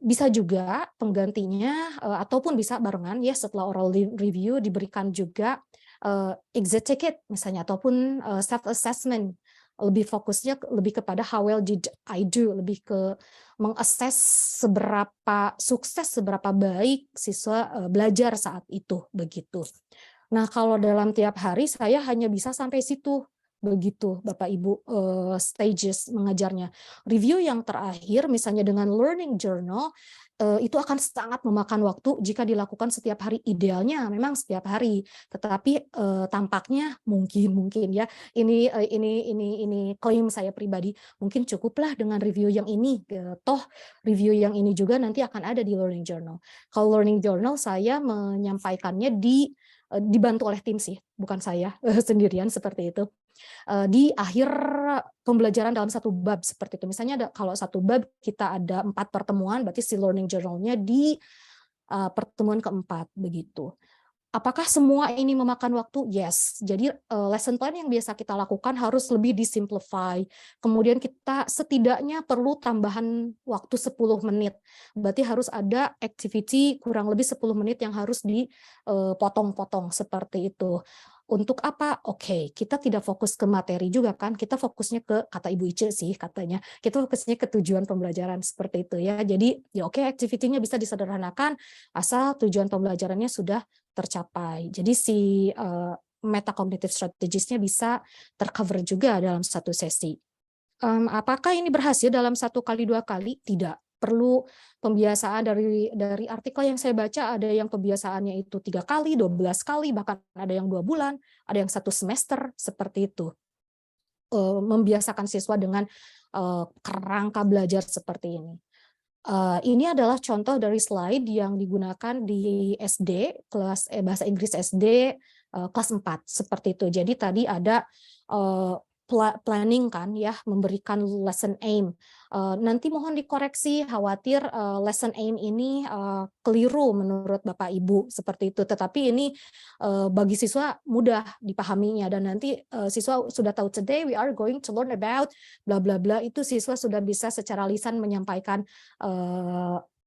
Bisa juga penggantinya ataupun bisa barengan ya, setelah oral review diberikan juga exit ticket misalnya ataupun self assessment. Lebih fokusnya lebih kepada how well did I do, lebih ke mengakses seberapa sukses, seberapa baik siswa belajar saat itu begitu. Nah, kalau dalam tiap hari saya hanya bisa sampai situ begitu, Bapak Ibu, stages mengajarnya. Review yang terakhir misalnya dengan learning journal itu akan sangat memakan waktu jika dilakukan setiap hari, idealnya memang setiap hari, tetapi tampaknya mungkin ya ini klaim saya pribadi, mungkin cukuplah dengan review yang ini, toh review yang ini juga nanti akan ada di learning journal. Kalau learning journal saya menyampaikannya dibantu oleh tim sih, bukan saya sendirian seperti itu. Di akhir pembelajaran dalam satu bab seperti itu. Misalnya kalau satu bab kita ada 4 pertemuan, berarti si learning journal-nya di pertemuan keempat begitu. Apakah semua ini memakan waktu? Yes. Jadi lesson plan yang biasa kita lakukan harus lebih disimplify. Kemudian kita setidaknya perlu tambahan waktu 10 menit. Berarti harus ada activity kurang lebih 10 menit yang harus dipotong-potong seperti itu. Untuk apa? Oke, kita tidak fokus ke materi juga kan, kita fokusnya ke, kata Ibu Ice sih katanya, kita fokusnya ke tujuan pembelajaran seperti itu ya. Jadi ya oke, activity-nya bisa disederhanakan asal tujuan pembelajarannya sudah tercapai. Jadi si metacognitive strategies-nya bisa tercover juga dalam satu sesi. Apakah ini berhasil dalam 1 kali 2 kali? Tidak. Perlu pembiasaan dari artikel yang saya baca, ada yang pembiasaannya itu 3 kali, 12 kali, bahkan ada yang 2 bulan, ada yang 1 semester, seperti itu. Membiasakan siswa dengan kerangka belajar seperti ini. Ini adalah contoh dari slide yang digunakan di SD, kelas bahasa Inggris SD, kelas 4, seperti itu. Jadi tadi ada planning kan ya, memberikan lesson aim. Nanti mohon dikoreksi, khawatir lesson aim ini keliru menurut Bapak Ibu seperti itu. Tetapi ini bagi siswa mudah dipahaminya, dan nanti siswa sudah tahu today we are going to learn about bla bla bla, itu siswa sudah bisa secara lisan menyampaikan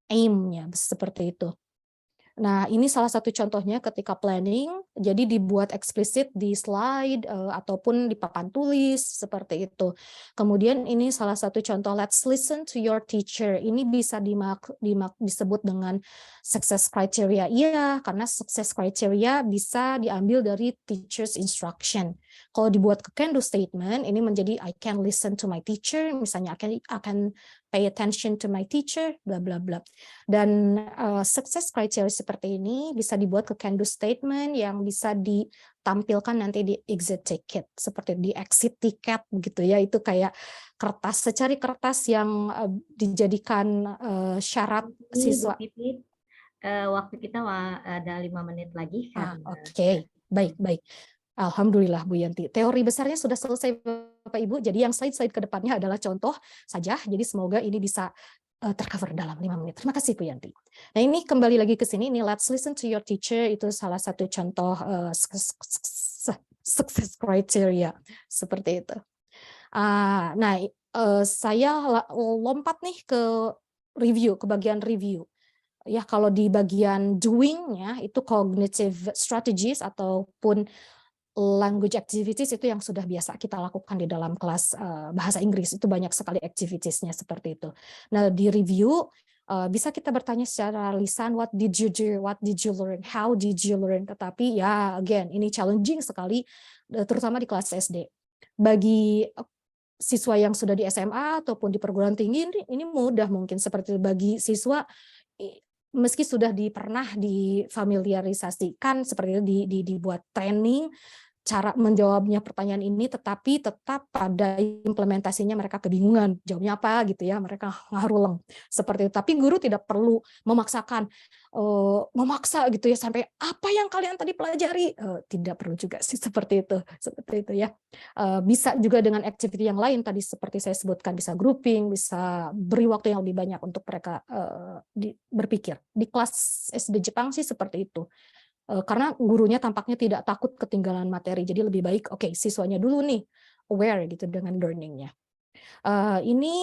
aim-nya seperti itu. Nah, ini salah satu contohnya ketika planning, jadi dibuat eksplisit di slide ataupun di papan tulis seperti itu. Kemudian ini salah satu contoh, let's listen to your teacher. Ini bisa disebut dengan success criteria. Iya, karena success criteria bisa diambil dari teacher's instruction. Kalau dibuat ke can do statement, ini menjadi I can listen to my teacher, misalnya akan pay attention to my teacher, bla bla bla. Dan success criteria seperti ini bisa dibuat ke can do statement yang bisa ditampilkan nanti di exit ticket, seperti di exit ticket begitu ya. Itu kayak kertas, secari kertas yang dijadikan syarat Ini, Bu siswa. Pipit, waktu kita ada 5 menit lagi karena Oke. Baik. Alhamdulillah Bu Yanti. Teori besarnya sudah selesai Bapak Ibu. Jadi yang slide-slide ke depannya adalah contoh saja. Jadi semoga ini bisa tercover dalam 5 menit. Terima kasih Bu Yanti. Nah ini kembali lagi ke sini. Ini let's listen to your teacher. Itu salah satu contoh success criteria. Seperti itu. Nah saya lompat nih ke review, ke bagian review. Ya kalau di bagian doing-nya itu cognitive strategies ataupun language activities itu yang sudah biasa kita lakukan di dalam kelas bahasa Inggris. Itu banyak sekali activities-nya seperti itu. Nah, di review bisa kita bertanya secara lisan, what did you do, what did you learn, how did you learn. Tetapi ya again, ini challenging sekali terutama di kelas SD. Bagi siswa yang sudah di SMA ataupun di perguruan tinggi ini mudah mungkin seperti bagi siswa meski sudah pernah difamiliarisasikan seperti itu dibuat training cara menjawabnya pertanyaan ini, tetapi tetap pada implementasinya mereka kebingungan jawabnya apa gitu ya, mereka ngaruleng seperti itu. Tapi guru tidak perlu memaksa gitu ya sampai apa yang kalian tadi pelajari, tidak perlu juga sih seperti itu ya. Bisa juga dengan activity yang lain tadi seperti saya sebutkan, bisa grouping, bisa beri waktu yang lebih banyak untuk mereka berpikir. Di kelas SD Jepang sih seperti itu. Karena gurunya tampaknya tidak takut ketinggalan materi, jadi lebih baik siswanya dulu nih aware gitu dengan learning-nya. Ini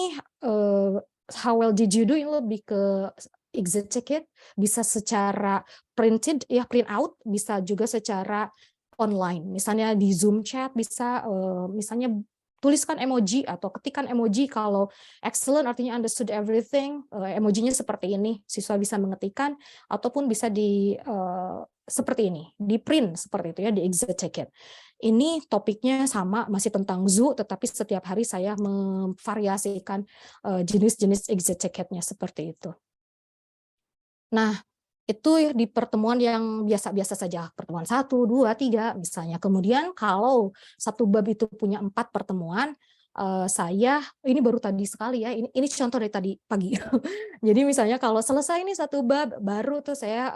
how well did you do ini lebih ke exit ticket, bisa secara printed ya, print out, bisa juga secara online, misalnya di Zoom chat bisa misalnya tuliskan emoji atau ketikan emoji. Kalau excellent artinya understood everything, emojinya seperti ini, siswa bisa mengetikkan ataupun bisa seperti ini, di print seperti itu ya, di exit ticket. Ini topiknya sama, masih tentang zoo, tetapi setiap hari saya memvariasikan jenis-jenis exit ticketnya seperti itu. Nah, itu di pertemuan yang biasa-biasa saja, pertemuan 1, 2, 3 misalnya. Kemudian kalau satu bab itu punya 4 pertemuan, saya ini baru tadi sekali ya, ini contoh dari tadi pagi. Jadi misalnya kalau selesai ini satu bab, baru tuh saya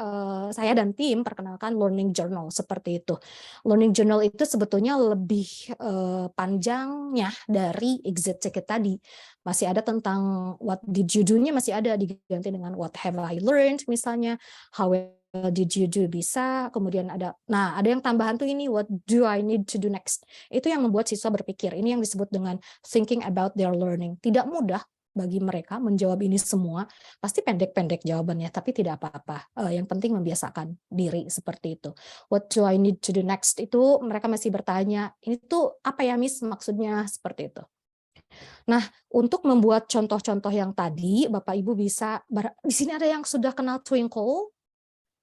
dan tim perkenalkan learning journal seperti itu. Learning journal itu sebetulnya lebih panjangnya dari exit ticket tadi. Masih ada tentang what did you do-nya, masih ada diganti dengan what have I learned misalnya, how did you do bisa, kemudian ada yang tambahan tuh ini what do I need to do next. Itu yang membuat siswa berpikir. Ini yang disebut dengan thinking about their learning. Tidak mudah bagi mereka menjawab ini semua, pasti pendek-pendek jawabannya, tapi tidak apa-apa. Yang penting membiasakan diri seperti itu. What do I need to do next itu mereka masih bertanya, ini tuh apa ya Miss maksudnya, seperti itu. Nah, untuk membuat contoh-contoh yang tadi, Bapak Ibu bisa, di sini ada yang sudah kenal Twinkle,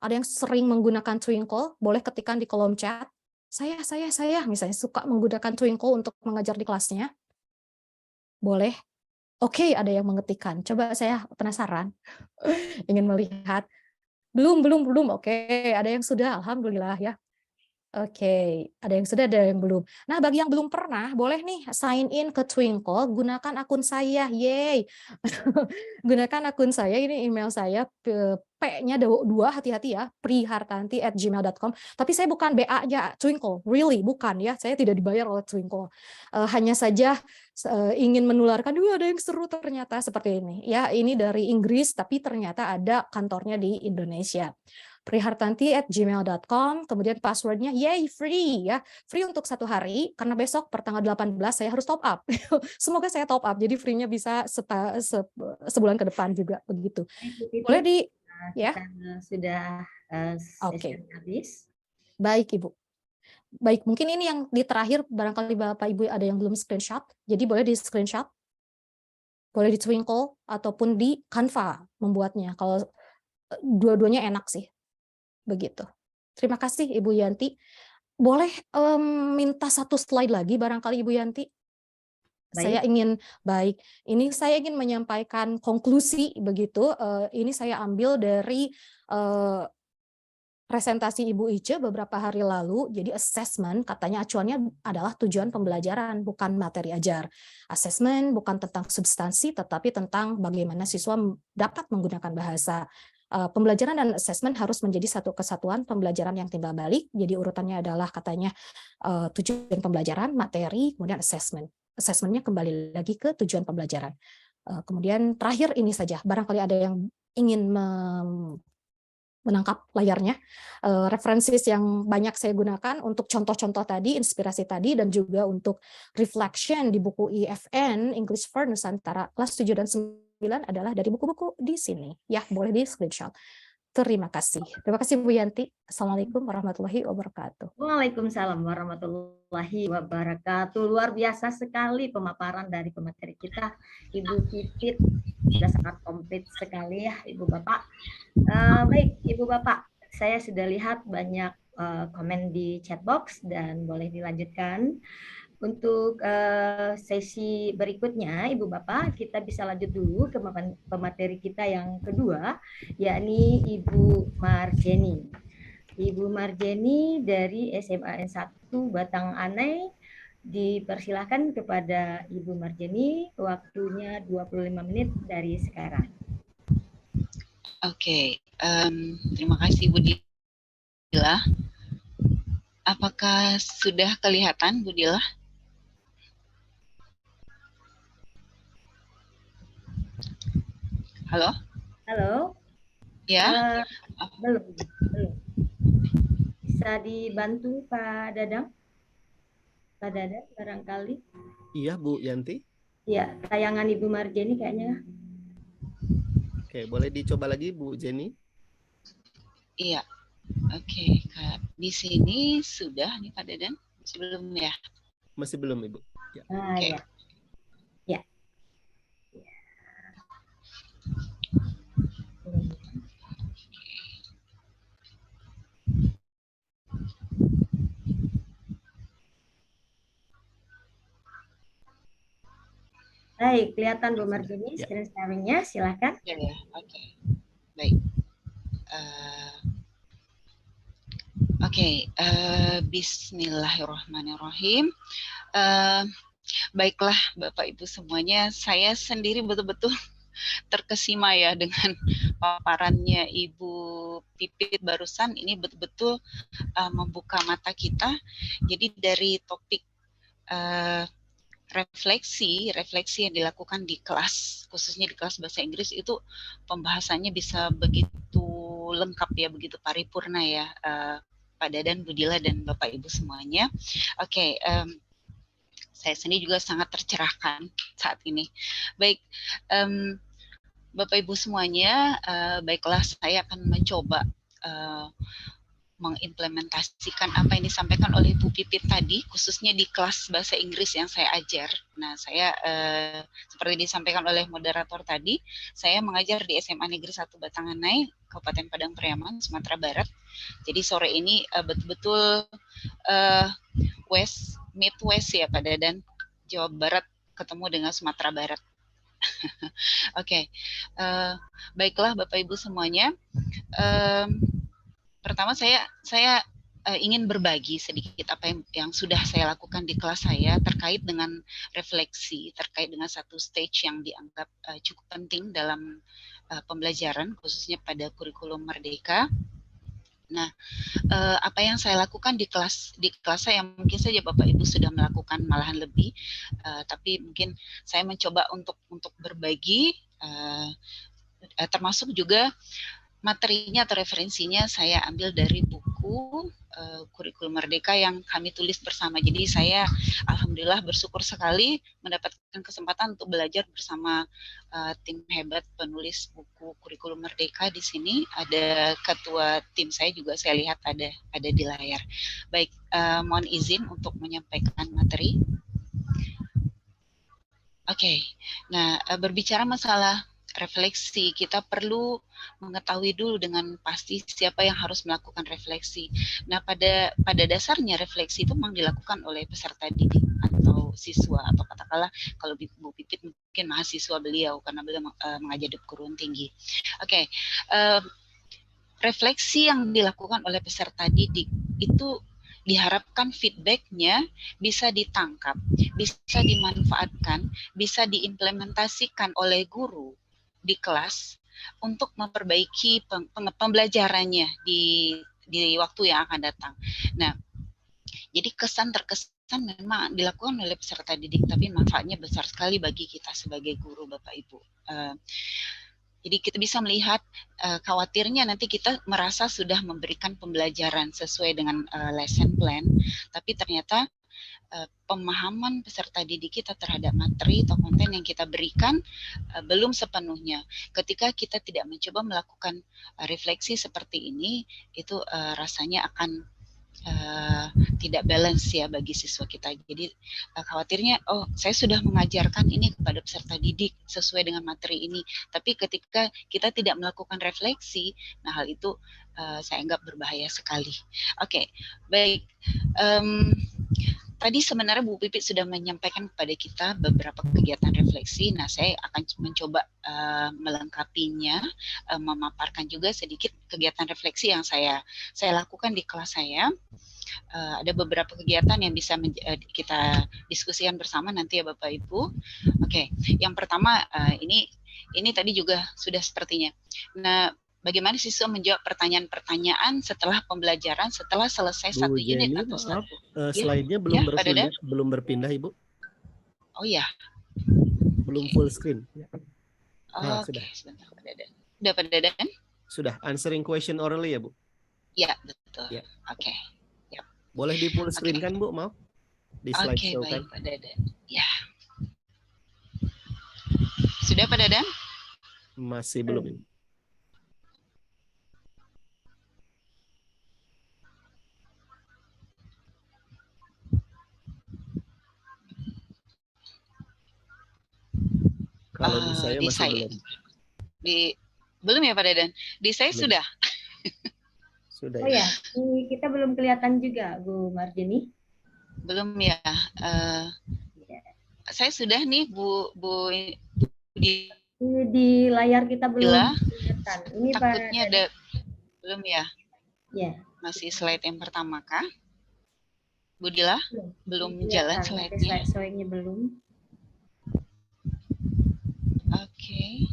ada yang sering menggunakan Twinkle, boleh ketikkan di kolom chat. Saya misalnya suka menggunakan Twinkle untuk mengajar di kelasnya. Boleh. Oke, ada yang mengetikkan. Coba saya penasaran. Ingin melihat. Belum. Oke, ada yang sudah. Alhamdulillah ya. Oke, ada yang sudah, ada yang belum. Nah, bagi yang belum pernah, boleh nih sign in ke Twinkle, gunakan akun saya, yeay. Gunakan akun saya, ini email saya, P-nya 2, hati-hati ya, prihartanti@gmail.com. Tapi saya bukan BA-nya Twinkle, really, bukan ya, saya tidak dibayar oleh Twinkle. Hanya saja ingin menularkan, ada yang seru ternyata seperti ini. Ya, ini dari Inggris, tapi ternyata ada kantornya di Indonesia. prihartanti@gmail.com, kemudian passwordnya yay free ya, free untuk 1 hari karena besok pertanggal 18 saya harus top up. Semoga saya top up jadi free-nya bisa sebulan ke depan juga begitu. Boleh di ya sudah Oke. habis. Baik Ibu. Baik, mungkin ini yang di terakhir barangkali Bapak Ibu ada yang belum screenshot, jadi boleh di screenshot, boleh di Twinkle ataupun di Canva membuatnya. Kalau dua-duanya enak sih. Begitu. Terima kasih Ibu Yanti. Boleh minta 1 slide lagi barangkali Ibu Yanti? Saya ingin ini saya ingin menyampaikan konklusi begitu. Ini saya ambil dari presentasi Ibu Ice beberapa hari lalu. Jadi assessment katanya acuannya adalah tujuan pembelajaran, bukan materi ajar. Assessment bukan tentang substansi, tetapi tentang bagaimana siswa dapat menggunakan bahasa. Pembelajaran dan assessment harus menjadi satu kesatuan pembelajaran yang timbal balik. Jadi urutannya adalah katanya tujuan pembelajaran, materi, kemudian assessment. Assessment-nya kembali lagi ke tujuan pembelajaran. Kemudian terakhir ini saja, barangkali ada yang ingin menangkap layarnya, referensi yang banyak saya gunakan untuk contoh-contoh tadi, inspirasi tadi, dan juga untuk reflection di buku IFN, English for Nusantara, kelas 7 dan 9 adalah dari buku-buku di sini. Ya, boleh di screenshot. Terima kasih. Terima kasih Bu Yanti. Assalamualaikum warahmatullahi wabarakatuh. Waalaikumsalam warahmatullahi wabarakatuh. Luar biasa sekali pemaparan dari pemateri kita, Ibu Pipit. Sudah sangat komplit sekali ya, Ibu Bapak. Baik, Ibu Bapak, saya sudah lihat banyak komen di chat box dan boleh dilanjutkan. Untuk sesi berikutnya, Ibu Bapak, kita bisa lanjut dulu ke pemateri kita yang kedua, yakni Ibu Marjeni. Ibu Marjeni dari SMA N1 Batang Anai, dipersilahkan kepada Ibu Marjeni, waktunya 25 menit dari sekarang. Oke, terima kasih Bu Dila. Apakah sudah kelihatan Bu Dila? Halo? Halo? Ya? Belum. Bisa dibantu Pak Dadang? Pak Dadang barangkali? Iya, Bu Yanti. Ya, tayangan Ibu Marjeni kayaknya. Oke, boleh dicoba lagi Bu Jenny? Iya. Oke, Kak. Di sini sudah nih Pak Dadan? Sebelum ya? Masih belum, Ibu. Ya. Oke. Ya. Ya. Baik, kelihatan Bu Marjeni Ya. screen sharing-nya, silakan. Ya, oke. Baik. Oke, bismillahirrahmanirrahim. Baiklah Bapak Ibu semuanya, saya sendiri betul-betul terkesima ya dengan paparannya Ibu Pipit barusan. Ini betul-betul membuka mata kita. Jadi dari topik refleksi yang dilakukan di kelas, khususnya di kelas bahasa Inggris, itu pembahasannya bisa begitu lengkap ya, begitu paripurna ya, Pak Dadan, Bu Dila, dan Bapak Ibu semuanya. Oke, saya sendiri juga sangat tercerahkan saat ini. Baik, Bapak Ibu semuanya, baiklah saya akan mencoba mengimplementasikan apa yang disampaikan oleh Bu Pipit tadi, khususnya di kelas bahasa Inggris yang saya ajar. Nah, saya seperti disampaikan oleh moderator tadi, saya mengajar di SMA Negeri 1 Batanganai, Kabupaten Padang Pariaman, Sumatera Barat. Jadi sore ini betul-betul Midwest ya Pak Dadan, Jawa Barat ketemu dengan Sumatera Barat. Oke, baiklah Bapak Ibu semuanya. Pertama saya ingin berbagi sedikit apa yang sudah saya lakukan di kelas saya terkait dengan refleksi, terkait dengan satu stage yang dianggap cukup penting dalam pembelajaran, khususnya pada kurikulum Merdeka. Nah, apa yang saya lakukan di kelas saya, mungkin saja Bapak Ibu sudah melakukan malahan lebih, tapi mungkin saya mencoba untuk berbagi, termasuk juga materinya atau referensinya saya ambil dari buku Kurikulum Merdeka yang kami tulis bersama. Jadi saya alhamdulillah bersyukur sekali mendapatkan kesempatan untuk belajar bersama tim hebat penulis buku Kurikulum Merdeka di sini. Ada ketua tim saya juga, saya lihat ada di layar. Baik, mohon izin untuk menyampaikan materi. Oke. Nah, berbicara masalah refleksi, kita perlu mengetahui dulu dengan pasti siapa yang harus melakukan refleksi. Nah, pada dasarnya refleksi itu memang dilakukan oleh peserta didik atau siswa, atau katakanlah kalau Bu Pipit mungkin mahasiswa beliau karena beliau mengajar di perguruan tinggi. Oke, refleksi yang dilakukan oleh peserta didik itu diharapkan feedback-nya bisa ditangkap, bisa dimanfaatkan, bisa diimplementasikan oleh guru di kelas untuk memperbaiki pembelajarannya di waktu yang akan datang. Nah, jadi kesan terkesan memang dilakukan oleh peserta didik, tapi manfaatnya besar sekali bagi kita sebagai guru, Bapak Ibu. Jadi kita bisa melihat khawatirnya nanti kita merasa sudah memberikan pembelajaran sesuai dengan lesson plan, tapi ternyata pemahaman peserta didik kita terhadap materi atau konten yang kita berikan belum sepenuhnya. Ketika kita tidak mencoba melakukan refleksi seperti ini, itu rasanya akan tidak balance ya bagi siswa kita. Jadi khawatirnya, oh saya sudah mengajarkan ini kepada peserta didik sesuai dengan materi ini, tapi ketika kita tidak melakukan refleksi, nah hal itu saya anggap berbahaya sekali. Oke, baik. Tadi sebenarnya Bu Pipit sudah menyampaikan kepada kita beberapa kegiatan refleksi. Nah, saya akan mencoba melengkapinya, memaparkan juga sedikit kegiatan refleksi yang saya lakukan di kelas saya. Ada beberapa kegiatan yang bisa kita diskusikan bersama nanti ya Bapak Ibu. Oke, yang pertama ini tadi juga sudah sepertinya. Nah, bagaimana siswa menjawab pertanyaan-pertanyaan setelah pembelajaran, setelah selesai Bu satu unit Jenny, atau maaf, satu. slide-nya belum berpindah, Ibu. Oh ya. Belum full screen. Nah, sudah. Sebentar, Pak Dadan. Sudah, Pak Dadan? Sudah, answering question orally ya, Bu? Ya, betul. Ya. Oke. Yep. Boleh di full screen kan, Bu? Maaf. Di slide show baik, kan? Pak Dadan. Ya. Sudah, Pak Dadan? Masih belum. Kalau di saya masih belum. Belum ya Pak Dadan? Di saya belum. Sudah. Sudah. Oh ya, kita belum kelihatan juga Bu Marjeni. Belum ya. Saya sudah nih Bu di layar kita belum kelihatan. Ini takutnya Pak ada belum ya? Ya. Masih slide yang pertama kah? Bu Dila? Belum jalan slide-nya. Slide-nya belum. Oke.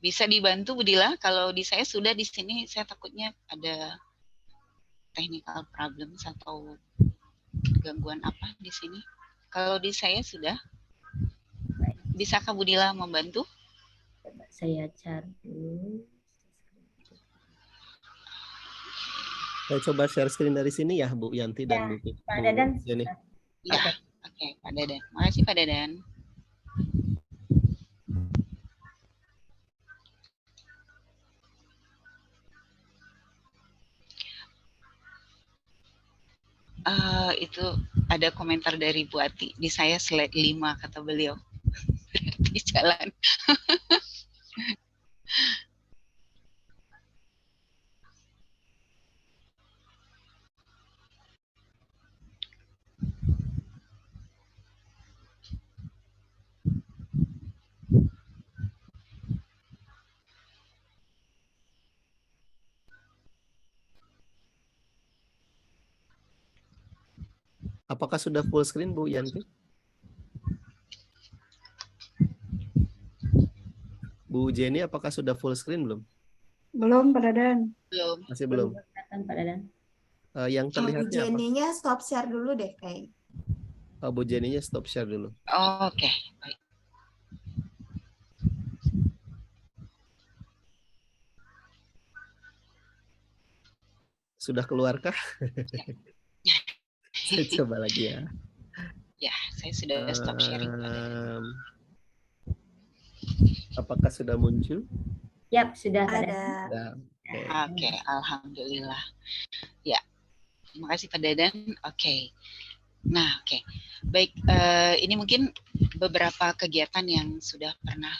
Bisa dibantu Bu Dila? Kalau di saya sudah, di sini saya takutnya ada technical problems atau gangguan apa di sini. Kalau di saya sudah. Bisakah Bu Dila membantu? Coba saya cari dulu. Saya coba share screen dari sini ya, Bu Yanti dan Bu Pak Dadan. Jenny. Ya, oke, Pak Dadan. Makasih Pak Dadan. Itu ada komentar dari Bu Ati. Di saya slide 5 kata beliau. Berarti jalan. Apakah sudah full screen, Bu Yanti? Bu Jenny, apakah sudah full screen belum? Belum, Pak Dadan. Belum. Masih belum. Pak Dadan. Yang terlihatnya Bu Jenny-nya stop share dulu deh, kayak. Bu Jenny-nya stop share dulu. Oke, baik. Sudah keluarkah? Ya. Saya coba lagi ya. Ya, saya sudah stop sharing. Apakah sudah muncul? Yap, sudah ada. Oke, alhamdulillah. Ya, terima kasih Pak Dadan. Oke. Nah, oke. Baik, ini mungkin beberapa kegiatan yang sudah pernah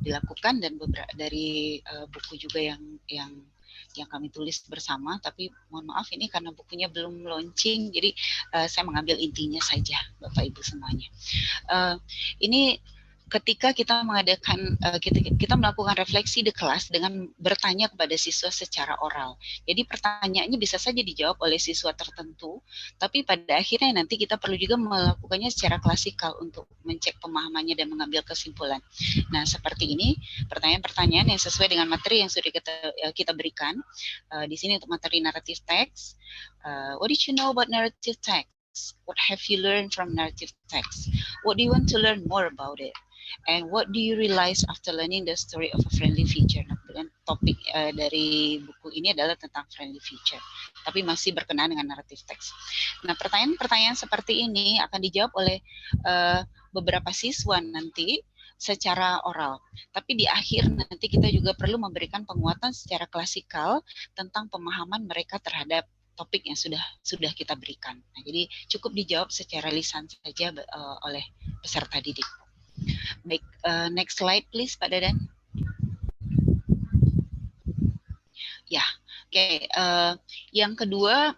dilakukan dan beberapa dari buku juga yang kami tulis bersama, tapi mohon maaf ini karena bukunya belum launching, jadi saya mengambil intinya saja, Bapak Ibu semuanya. Ini ketika kita mengadakan kita melakukan refleksi di kelas dengan bertanya kepada siswa secara oral. Jadi pertanyaannya bisa saja dijawab oleh siswa tertentu, tapi pada akhirnya nanti kita perlu juga melakukannya secara klasikal untuk mencek pemahamannya dan mengambil kesimpulan. Nah, seperti ini pertanyaan-pertanyaan yang sesuai dengan materi yang sudah kita berikan. Di sini untuk materi narrative text. What did you know about narrative text? What have you learned from narrative text? What do you want to learn more about it? And what do you realize after learning the story of a friendly feature? Nah, kemudian topik dari buku ini adalah tentang friendly feature, tapi masih berkenaan dengan narrative text. Nah, pertanyaan-pertanyaan seperti ini akan dijawab oleh beberapa siswa nanti secara oral. Tapi di akhir nanti kita juga perlu memberikan penguatan secara klasikal tentang pemahaman mereka terhadap topik yang sudah kita berikan. Nah, jadi cukup dijawab secara lisan saja oleh peserta didik. Baik, next slide please Pak Dadan. Ya, oke. Yang kedua,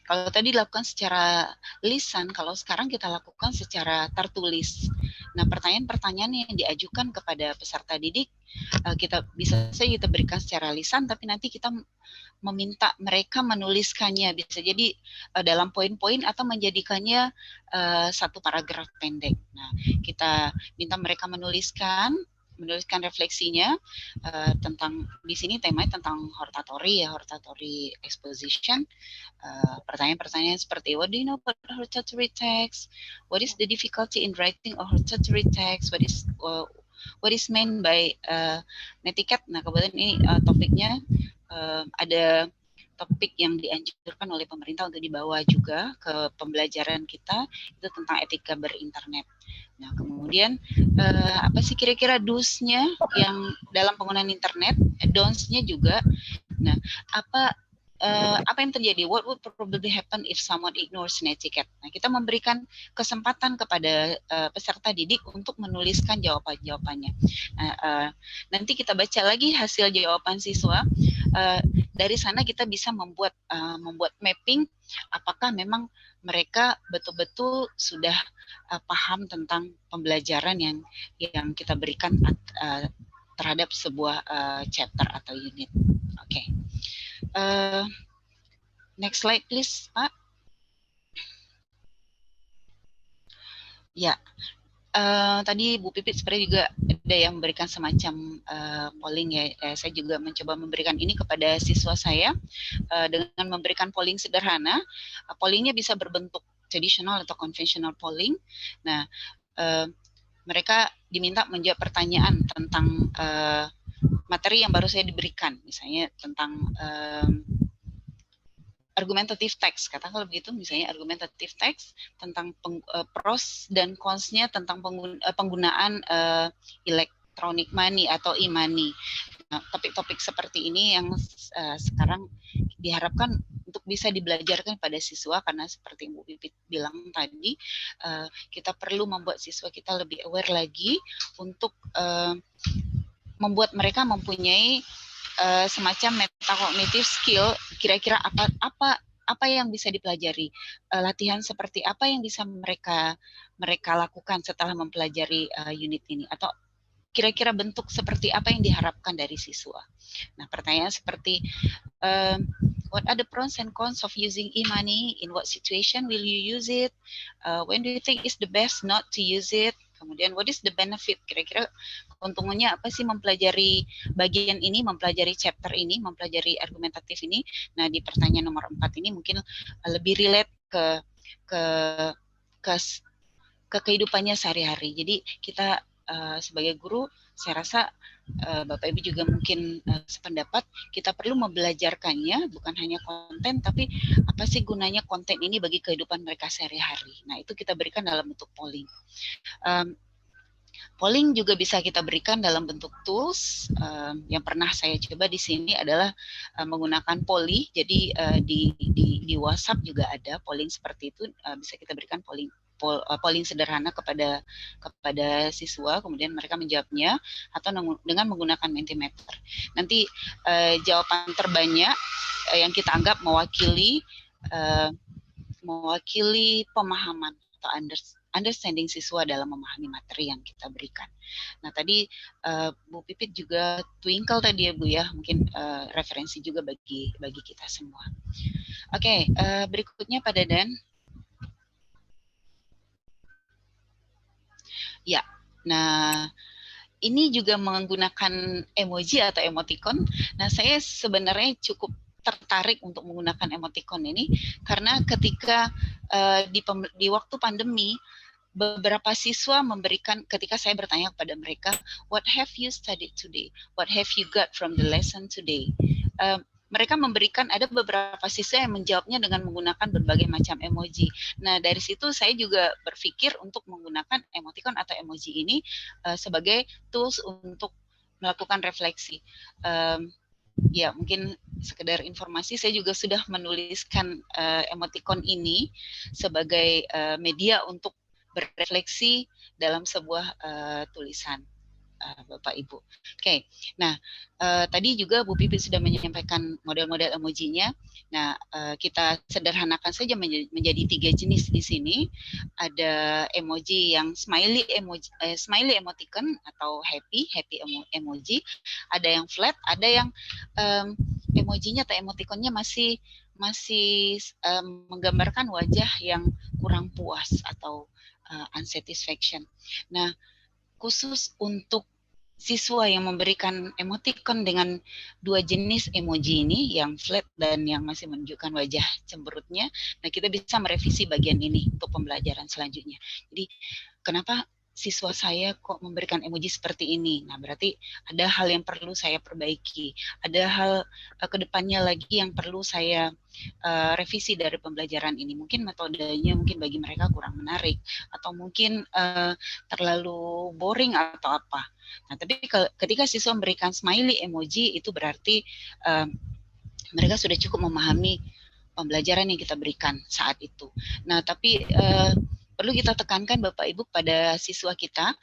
kalau tadi dilakukan secara lisan, kalau sekarang kita lakukan secara tertulis. Nah, pertanyaan-pertanyaan yang diajukan kepada peserta didik, kita bisa saja kita berikan secara lisan, tapi nanti kita meminta mereka menuliskannya, bisa jadi dalam poin-poin atau menjadikannya satu paragraf pendek. Nah, kita minta mereka menuliskan refleksinya tentang, di sini temanya tentang hortatory ya, hortatory exposition. Pertanyaan-pertanyaan seperti what do you know about hortatory text? What is the difficulty in writing a hortatory text? What is meant by netiquette? Nah, kebetulan ini topiknya ada topik yang dianjurkan oleh pemerintah untuk dibawa juga ke pembelajaran kita, itu tentang etika berinternet. Nah, kemudian apa sih kira-kira do's-nya yang dalam penggunaan internet, don'ts-nya juga. Nah, apa yang terjadi? What would probably happen if someone ignores netiquette? Nah, kita memberikan kesempatan kepada peserta didik untuk menuliskan jawabannya. Nah, nanti kita baca lagi hasil jawaban siswa. Dari sana kita bisa membuat mapping apakah memang mereka betul-betul sudah paham tentang pembelajaran yang kita berikan terhadap sebuah chapter atau unit. Oke. Next slide please, Pak. Ya, tadi Bu Pipit sebenarnya juga ada yang memberikan semacam polling ya. Saya juga mencoba memberikan ini kepada siswa saya dengan memberikan polling sederhana. Pollingnya bisa berbentuk tradisional atau konvensional polling. Nah, mereka diminta menjawab pertanyaan tentang materi yang baru saya diberikan, misalnya tentang argumentative text, katakanlah begitu, misalnya argumentative text tentang pros dan cons-nya tentang penggunaan electronic money atau e-money. Nah, topik-topik seperti ini yang sekarang diharapkan untuk bisa dibelajarkan pada siswa, karena seperti Bu Pipit bilang tadi, kita perlu membuat siswa kita lebih aware lagi untuk membuat mereka mempunyai semacam metacognitive skill, kira-kira apa yang bisa dipelajari, latihan seperti apa yang bisa mereka lakukan setelah mempelajari unit ini, atau kira-kira bentuk seperti apa yang diharapkan dari siswa. Nah, pertanyaan seperti what are the pros and cons of using e-money? In what situation will you use it? When do you think is the best not to use it? Kemudian what is the benefit? Kira-kira keuntungannya apa sih mempelajari bagian ini, mempelajari chapter ini, mempelajari argumentatif ini. Nah, di pertanyaan nomor 4 ini mungkin lebih relate ke kehidupannya sehari-hari. Jadi kita sebagai guru, saya rasa Bapak Ibu juga mungkin sependapat, kita perlu membelajarkannya, bukan hanya konten, tapi apa sih gunanya konten ini bagi kehidupan mereka sehari-hari. Nah, itu kita berikan dalam bentuk polling. Polling juga bisa kita berikan dalam bentuk tools. Yang pernah saya coba di sini adalah menggunakan Polly. Jadi di WhatsApp juga ada polling seperti itu. Bisa kita berikan polling sederhana kepada siswa, kemudian mereka menjawabnya atau dengan menggunakan Mentimeter. Nanti jawaban terbanyak yang kita anggap mewakili pemahaman atau understanding siswa dalam memahami materi yang kita berikan. Nah tadi Bu Pipit juga twinkle tadi ya Bu ya, mungkin referensi juga bagi kita semua. Oke, berikutnya Pak Dadan. Ya, nah ini juga menggunakan emoji atau emoticon. Nah saya sebenarnya cukup tertarik untuk menggunakan emoticon ini karena ketika di waktu pandemi beberapa siswa memberikan, ketika saya bertanya kepada mereka, what have you studied today? What have you got from the lesson today? Mereka memberikan, ada beberapa siswa yang menjawabnya dengan menggunakan berbagai macam emoji. Nah dari situ saya juga berpikir untuk menggunakan emoticon atau emoji ini sebagai tools untuk melakukan refleksi. Ya mungkin sekedar informasi, saya juga sudah menuliskan emoticon ini sebagai media untuk berefleksi dalam sebuah tulisan Bapak Ibu. Oke, nah tadi juga Bu Pipit sudah menyampaikan model-model emojinya. Nah kita sederhanakan saja menjadi 3 jenis di sini. Ada emoji yang smiley emoticon atau happy emoji. Ada yang flat, ada yang emojinya atau emoticonnya masih menggambarkan wajah yang kurang puas atau unsatisfaction. Nah, khusus untuk siswa yang memberikan emoticon dengan 2 jenis emoji ini, yang flat dan yang masih menunjukkan wajah cemberutnya, nah kita bisa merevisi bagian ini untuk pembelajaran selanjutnya. Jadi, kenapa siswa saya kok memberikan emoji seperti ini? Nah, berarti ada hal yang perlu saya perbaiki, ada hal kedepannya lagi yang perlu saya revisi dari pembelajaran ini. Mungkin metodenya mungkin bagi mereka kurang menarik, atau mungkin terlalu boring atau apa. Nah, tapi ketika siswa memberikan smiley emoji, itu berarti mereka sudah cukup memahami pembelajaran yang kita berikan saat itu. Nah, tapi perlu kita tekankan Bapak Ibu pada siswa kita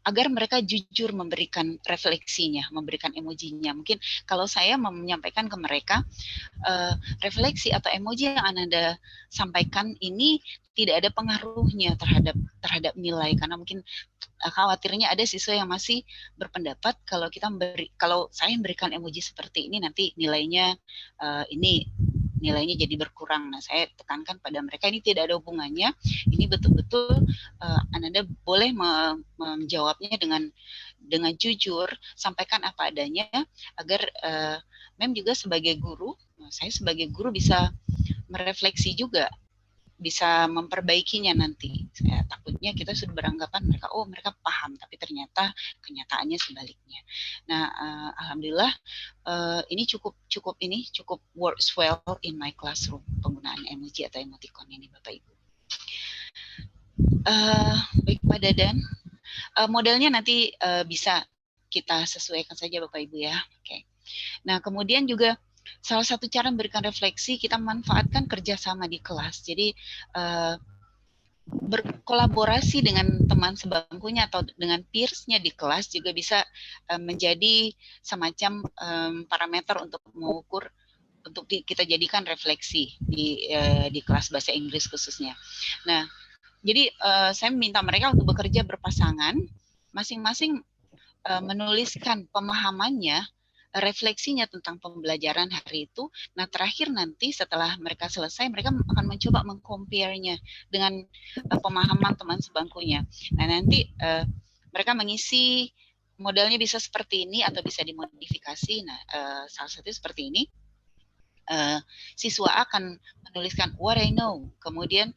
agar mereka jujur memberikan refleksinya, memberikan emojinya. Mungkin kalau saya menyampaikan ke mereka refleksi atau emoji yang Anda sampaikan ini tidak ada pengaruhnya terhadap nilai, karena mungkin khawatirnya ada siswa yang masih berpendapat kalau saya memberikan emoji seperti ini nanti nilainya nilainya jadi berkurang. Nah, saya tekankan pada mereka ini tidak ada hubungannya. Ini betul-betul Anda boleh menjawabnya dengan jujur, sampaikan apa adanya agar Mem juga sebagai guru, saya sebagai guru bisa merefleksi juga, bisa memperbaikinya nanti. Saya takutnya kita sudah beranggapan mereka paham, tapi ternyata kenyataannya sebaliknya. Nah, alhamdulillah ini cukup works well in my classroom, penggunaan emoji atau emoticon ini Bapak Ibu. Baik Pak Dadan, modelnya nanti bisa kita sesuaikan saja Bapak Ibu ya. Oke. Nah, kemudian juga salah satu cara memberikan refleksi, kita manfaatkan kerjasama di kelas. Jadi berkolaborasi dengan teman sebangkunya atau dengan peers-nya di kelas juga bisa menjadi semacam parameter untuk mengukur, untuk kita jadikan refleksi di kelas bahasa Inggris khususnya. Nah, jadi saya minta mereka untuk bekerja berpasangan, masing-masing menuliskan pemahamannya, refleksinya tentang pembelajaran hari itu. Nah, terakhir nanti setelah mereka selesai, mereka akan mencoba meng-compare-nya dengan pemahaman teman sebangkunya. Nah, nanti mereka mengisi modelnya bisa seperti ini atau bisa dimodifikasi. Nah, salah satu seperti ini. Siswa akan menuliskan what I know, kemudian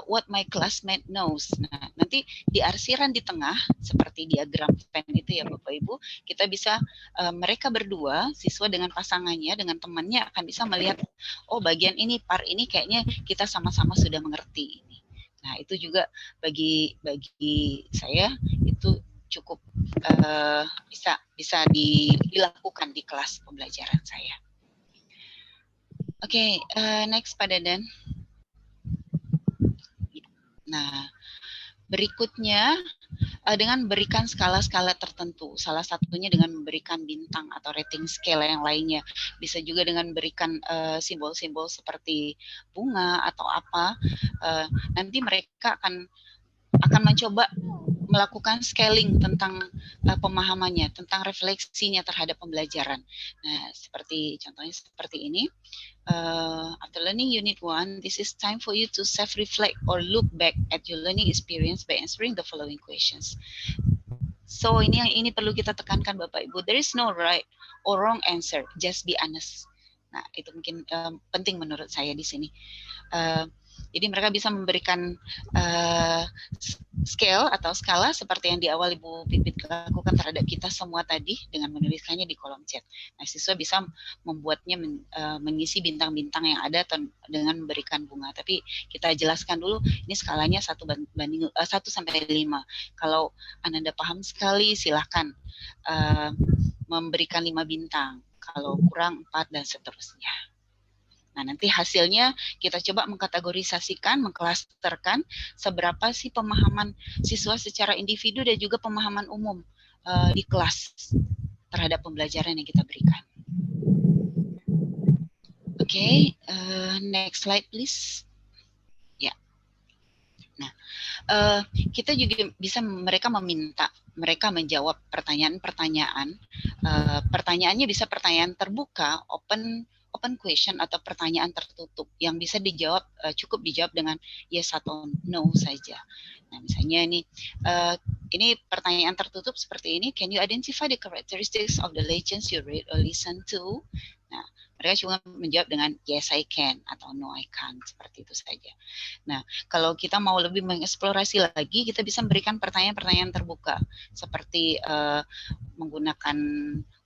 what my classmate knows. Nah, nanti di arsiran di tengah seperti diagram Venn itu ya Bapak Ibu, kita bisa mereka berdua, siswa dengan pasangannya, dengan temannya akan bisa melihat, oh bagian ini, part ini kayaknya kita sama-sama sudah mengerti ini. Nah, itu juga bagi saya itu cukup bisa dilakukan di kelas pembelajaran saya. Oke, next Pak Dadan. Nah, berikutnya dengan memberikan skala-skala tertentu. Salah satunya dengan memberikan bintang atau rating scale yang lainnya. Bisa juga dengan memberikan simbol-simbol seperti bunga atau apa. Nanti mereka akan mencoba melakukan scaling tentang pemahamannya, tentang refleksinya terhadap pembelajaran. Nah, contohnya seperti ini. After learning unit 1, this is time for you to self-reflect or look back at your learning experience by answering the following questions. So ini perlu kita tekankan Bapak Ibu. There is no right or wrong answer, just be honest. Nah, itu mungkin penting menurut saya di sini. Jadi mereka bisa memberikan scale atau skala seperti yang di awal Ibu Pipit lakukan terhadap kita semua tadi dengan menuliskannya di kolom chat. Nah, siswa bisa membuatnya mengisi bintang-bintang yang ada dengan memberikan bunga. Tapi kita jelaskan dulu ini skalanya 1 sampai 5. Kalau Anda paham sekali silahkan memberikan 5 bintang. Kalau kurang 4 dan seterusnya. Nah, nanti hasilnya kita coba mengkategorisasikan, mengklasterkan seberapa sih pemahaman siswa secara individu dan juga pemahaman umum di kelas terhadap pembelajaran yang kita berikan. Oke, next slide please. Ya. Nah, kita juga bisa mereka menjawab pertanyaan-pertanyaan. Pertanyaannya bisa pertanyaan terbuka, open question atau pertanyaan tertutup yang bisa dijawab cukup dijawab dengan yes atau no saja. Nah, misalnya ini pertanyaan tertutup seperti ini. Can you identify the characteristics of the legends you read or listen to? Nah, mereka cuma menjawab dengan yes I can atau no I can't, seperti itu saja. Nah, kalau kita mau lebih mengeksplorasi lagi, kita bisa memberikan pertanyaan-pertanyaan terbuka seperti menggunakan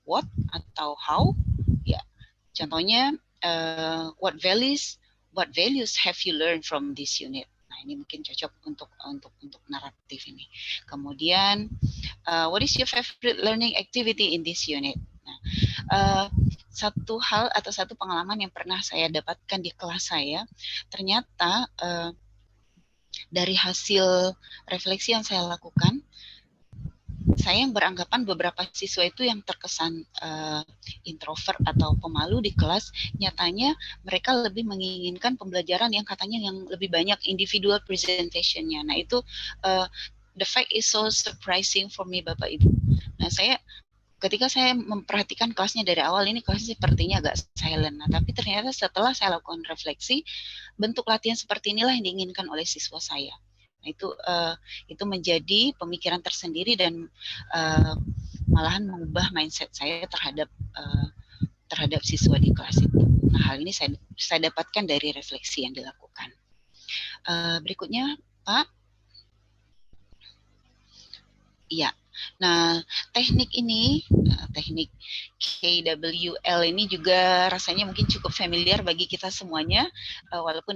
what atau how. Ya, contohnya what values have you learned from this unit? Nah, ini mungkin cocok untuk naratif ini. Kemudian what is your favorite learning activity in this unit? Nah, satu hal atau satu pengalaman yang pernah saya dapatkan di kelas saya, ternyata dari hasil refleksi yang saya lakukan, saya yang beranggapan beberapa siswa itu yang terkesan introvert atau pemalu di kelas, nyatanya mereka lebih menginginkan pembelajaran yang katanya yang lebih banyak individual presentation-nya. Nah, itu the fact is so surprising for me Bapak Ibu. Nah, ketika saya memperhatikan kelasnya dari awal, ini kelasnya sepertinya agak silent. Nah, tapi ternyata setelah saya lakukan refleksi, bentuk latihan seperti inilah yang diinginkan oleh siswa saya. Nah, itu menjadi pemikiran tersendiri dan malahan mengubah mindset saya terhadap siswa di kelas itu. Nah, hal ini saya dapatkan dari refleksi yang dilakukan. Berikutnya, Pak. Iya. Nah, teknik KWL ini juga rasanya mungkin cukup familiar bagi kita semuanya, walaupun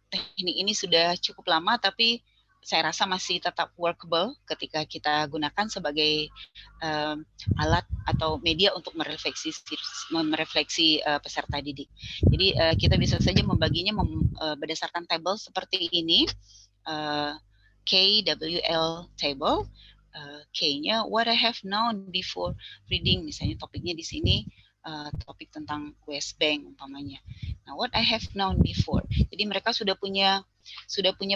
teknik ini sudah cukup lama, tapi saya rasa masih tetap workable ketika kita gunakan sebagai alat atau media untuk merefleksi peserta didik. Jadi kita bisa saja membaginya berdasarkan tabel seperti ini, KWL table. K-nya what I have known before reading, misalnya topiknya di sini topik tentang West Bank umpamanya. Nah, what I have known before. Jadi mereka sudah punya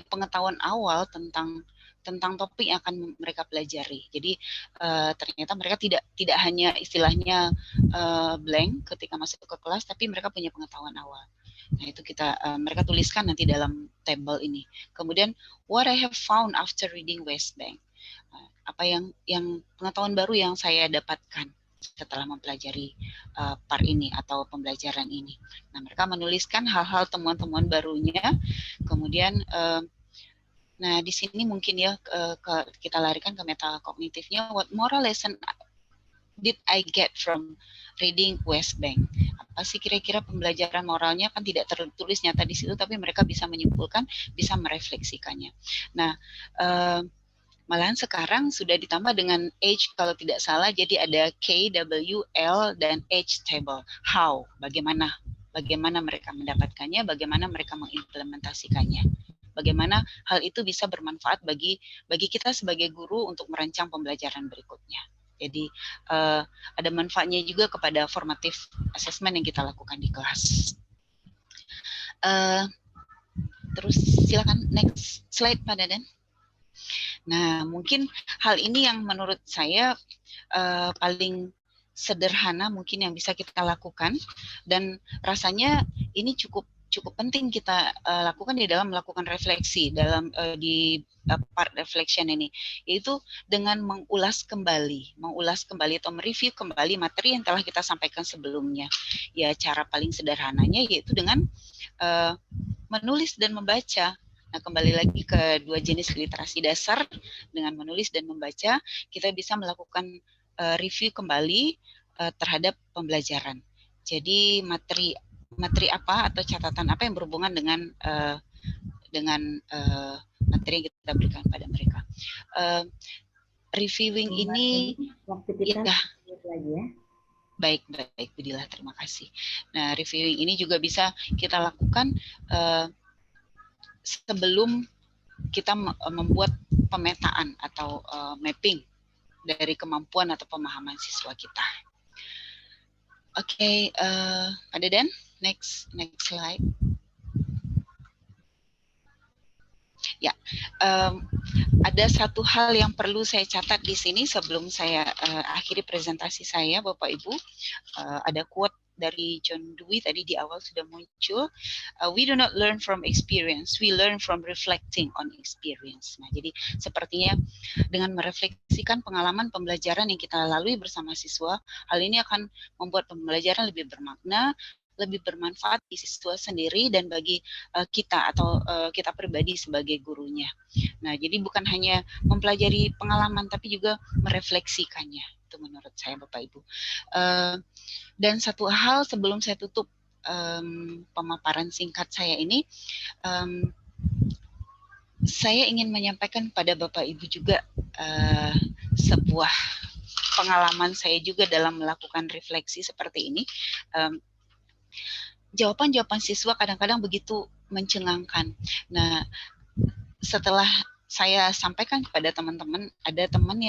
pengetahuan awal tentang topik yang akan mereka pelajari. Jadi ternyata mereka tidak hanya istilahnya blank ketika masuk ke kelas, tapi mereka punya pengetahuan awal. Nah, itu mereka tuliskan nanti dalam tabel ini. Kemudian what I have found after reading West Bank. Apa yang pengetahuan baru yang saya dapatkan setelah mempelajari part ini atau pembelajaran ini. Nah, mereka menuliskan hal-hal temuan-temuan barunya. Kemudian, nah di sini mungkin ya kita larikan ke metakognitifnya. What moral lesson did I get from reading West Bank? Apa sih kira-kira pembelajaran moralnya? Kan tidak tertulis nyata di situ, tapi mereka bisa menyimpulkan, bisa merefleksikannya. Nah, Malahan sekarang sudah ditambah dengan H kalau tidak salah, jadi ada K, W, L, dan H table. How, bagaimana mereka mendapatkannya, bagaimana mereka mengimplementasikannya. Bagaimana hal itu bisa bermanfaat bagi kita sebagai guru untuk merancang pembelajaran berikutnya. Jadi ada manfaatnya juga kepada formative assessment yang kita lakukan di kelas. Terus silakan next slide Pak Dadan. Nah, mungkin hal ini yang menurut saya paling sederhana mungkin yang bisa kita lakukan, dan rasanya ini cukup penting kita lakukan di dalam melakukan refleksi dalam di part reflection ini, yaitu dengan mengulas kembali atau mereview kembali materi yang telah kita sampaikan sebelumnya. Ya, cara paling sederhananya yaitu dengan menulis dan membaca. Nah, kembali lagi ke dua jenis literasi dasar, dengan menulis dan membaca, kita bisa melakukan review kembali terhadap pembelajaran. Jadi materi apa atau catatan apa yang berhubungan dengan materi yang kita berikan pada mereka. Reviewing ini waktu kita ya, lagi ya. Baik, Budila, terima kasih. Nah, reviewing ini juga bisa kita lakukan sebelum kita membuat pemetaan atau mapping dari kemampuan atau pemahaman siswa kita. Oke, Pak Dadan, next slide. Ya, ada satu hal yang perlu saya catat di sini sebelum saya akhiri presentasi saya, Bapak Ibu. Ada quote dari John Dewey tadi di awal sudah muncul. We do not learn from experience, we learn from reflecting on experience. Nah, jadi sepertinya dengan merefleksikan pengalaman pembelajaran yang kita lalui bersama siswa, hal ini akan membuat pembelajaran lebih bermakna, lebih bermanfaat di siswa sendiri dan bagi kita atau kita pribadi sebagai gurunya. Nah, jadi bukan hanya mempelajari pengalaman tapi juga merefleksikannya. Itu menurut saya Bapak Ibu. Dan satu hal sebelum saya tutup pemaparan singkat saya ini, saya ingin menyampaikan pada Bapak Ibu juga sebuah pengalaman saya juga dalam melakukan refleksi seperti ini. Jawaban-jawaban siswa kadang-kadang begitu mencengangkan. Nah, setelah saya sampaikan kepada teman-teman, ada teman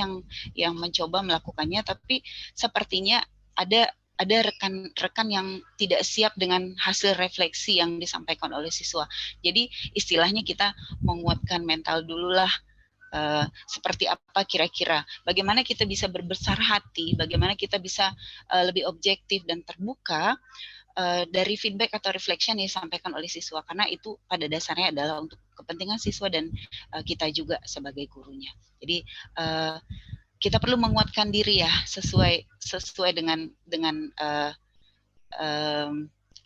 yang mencoba melakukannya, tapi sepertinya ada rekan-rekan yang tidak siap dengan hasil refleksi yang disampaikan oleh siswa. Jadi istilahnya kita menguatkan mental dululah. Seperti apa kira-kira, bagaimana kita bisa berbesar hati, bagaimana kita bisa lebih objektif dan terbuka dari feedback atau reflection yang disampaikan oleh siswa, karena itu pada dasarnya adalah untuk kepentingan siswa dan kita juga sebagai gurunya. Jadi kita perlu menguatkan diri ya, sesuai dengan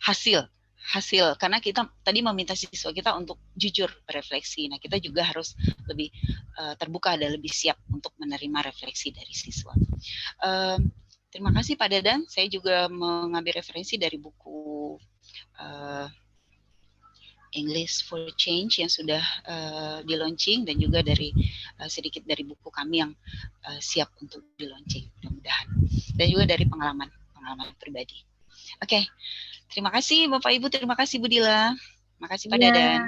hasil, karena kita tadi meminta siswa kita untuk jujur berefleksi. Nah, kita juga harus lebih terbuka dan lebih siap untuk menerima refleksi dari siswa. Terima kasih Pak Dadan. Saya juga mengambil referensi dari buku English for Change yang sudah di-launching, dan juga dari sedikit dari buku kami yang siap untuk di-launching, mudah-mudahan. Dan juga dari pengalaman pribadi. Oke, terima kasih Bapak Ibu, terima kasih Bu Dila, terima kasih Pak Dadan.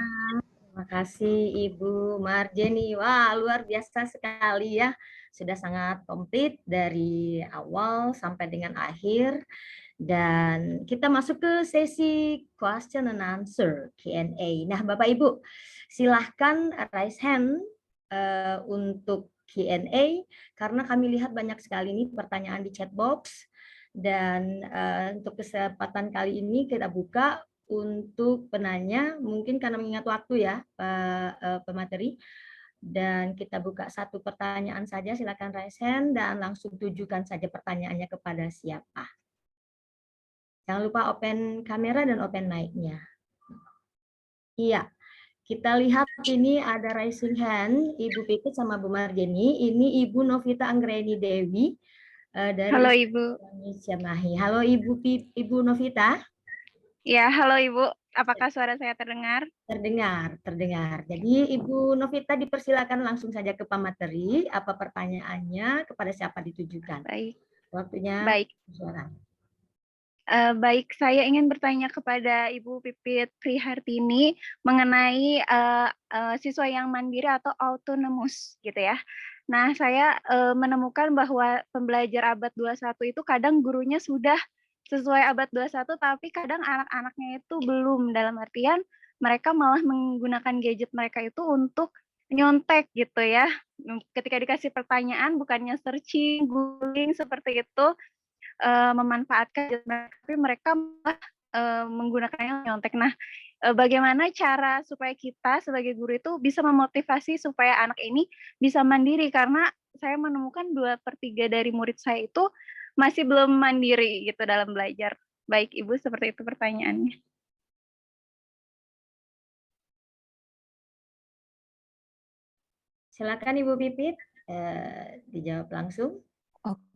Terima kasih Ibu Marjeni. Wah, luar biasa sekali ya. Sudah sangat komplit dari awal sampai dengan akhir. Dan kita masuk ke sesi question and answer, Q&A. Nah, Bapak Ibu, silahkan raise hand untuk Q&A, karena kami lihat banyak sekali nih pertanyaan di chat box. Dan untuk kesempatan kali ini kita buka untuk penanya, mungkin karena mengingat waktu ya, Pak pemateri. Dan kita buka satu pertanyaan saja, silakan raise hand dan langsung tujukan saja pertanyaannya kepada siapa. Jangan lupa open kamera dan open mic-nya. Iya, kita lihat ini ada raising hand, Ibu Pipit sama Bu Marjeni. Ini Ibu Novita Anggreni Dewi dari Halo Ibu. Indonesia Mahi. Halo Ibu Novita. Ya, halo Ibu. Apakah suara saya terdengar? Terdengar. Jadi Ibu Novita dipersilakan langsung saja ke pemateri. Apa pertanyaannya, kepada siapa ditujukan? Baik. Waktunya Baik. suara. Baik, saya ingin bertanya kepada Ibu Pipit Prihartini mengenai siswa yang mandiri atau autonomous gitu ya. Nah, saya menemukan bahwa pembelajar abad 21 itu kadang gurunya sudah sesuai abad 21 tapi kadang anak-anaknya itu belum, dalam artian mereka malah menggunakan gadget mereka itu untuk nyontek gitu ya. Ketika dikasih pertanyaan bukannya searching, googling seperti itu, memanfaatkan gadget mereka, tapi mereka malah menggunakannya nyontek. Nah, bagaimana cara supaya kita sebagai guru itu bisa memotivasi supaya anak ini bisa mandiri, karena saya menemukan 2/3 dari murid saya itu masih belum mandiri gitu dalam belajar. Baik Ibu, seperti itu pertanyaannya. Silakan Ibu Pipit dijawab langsung.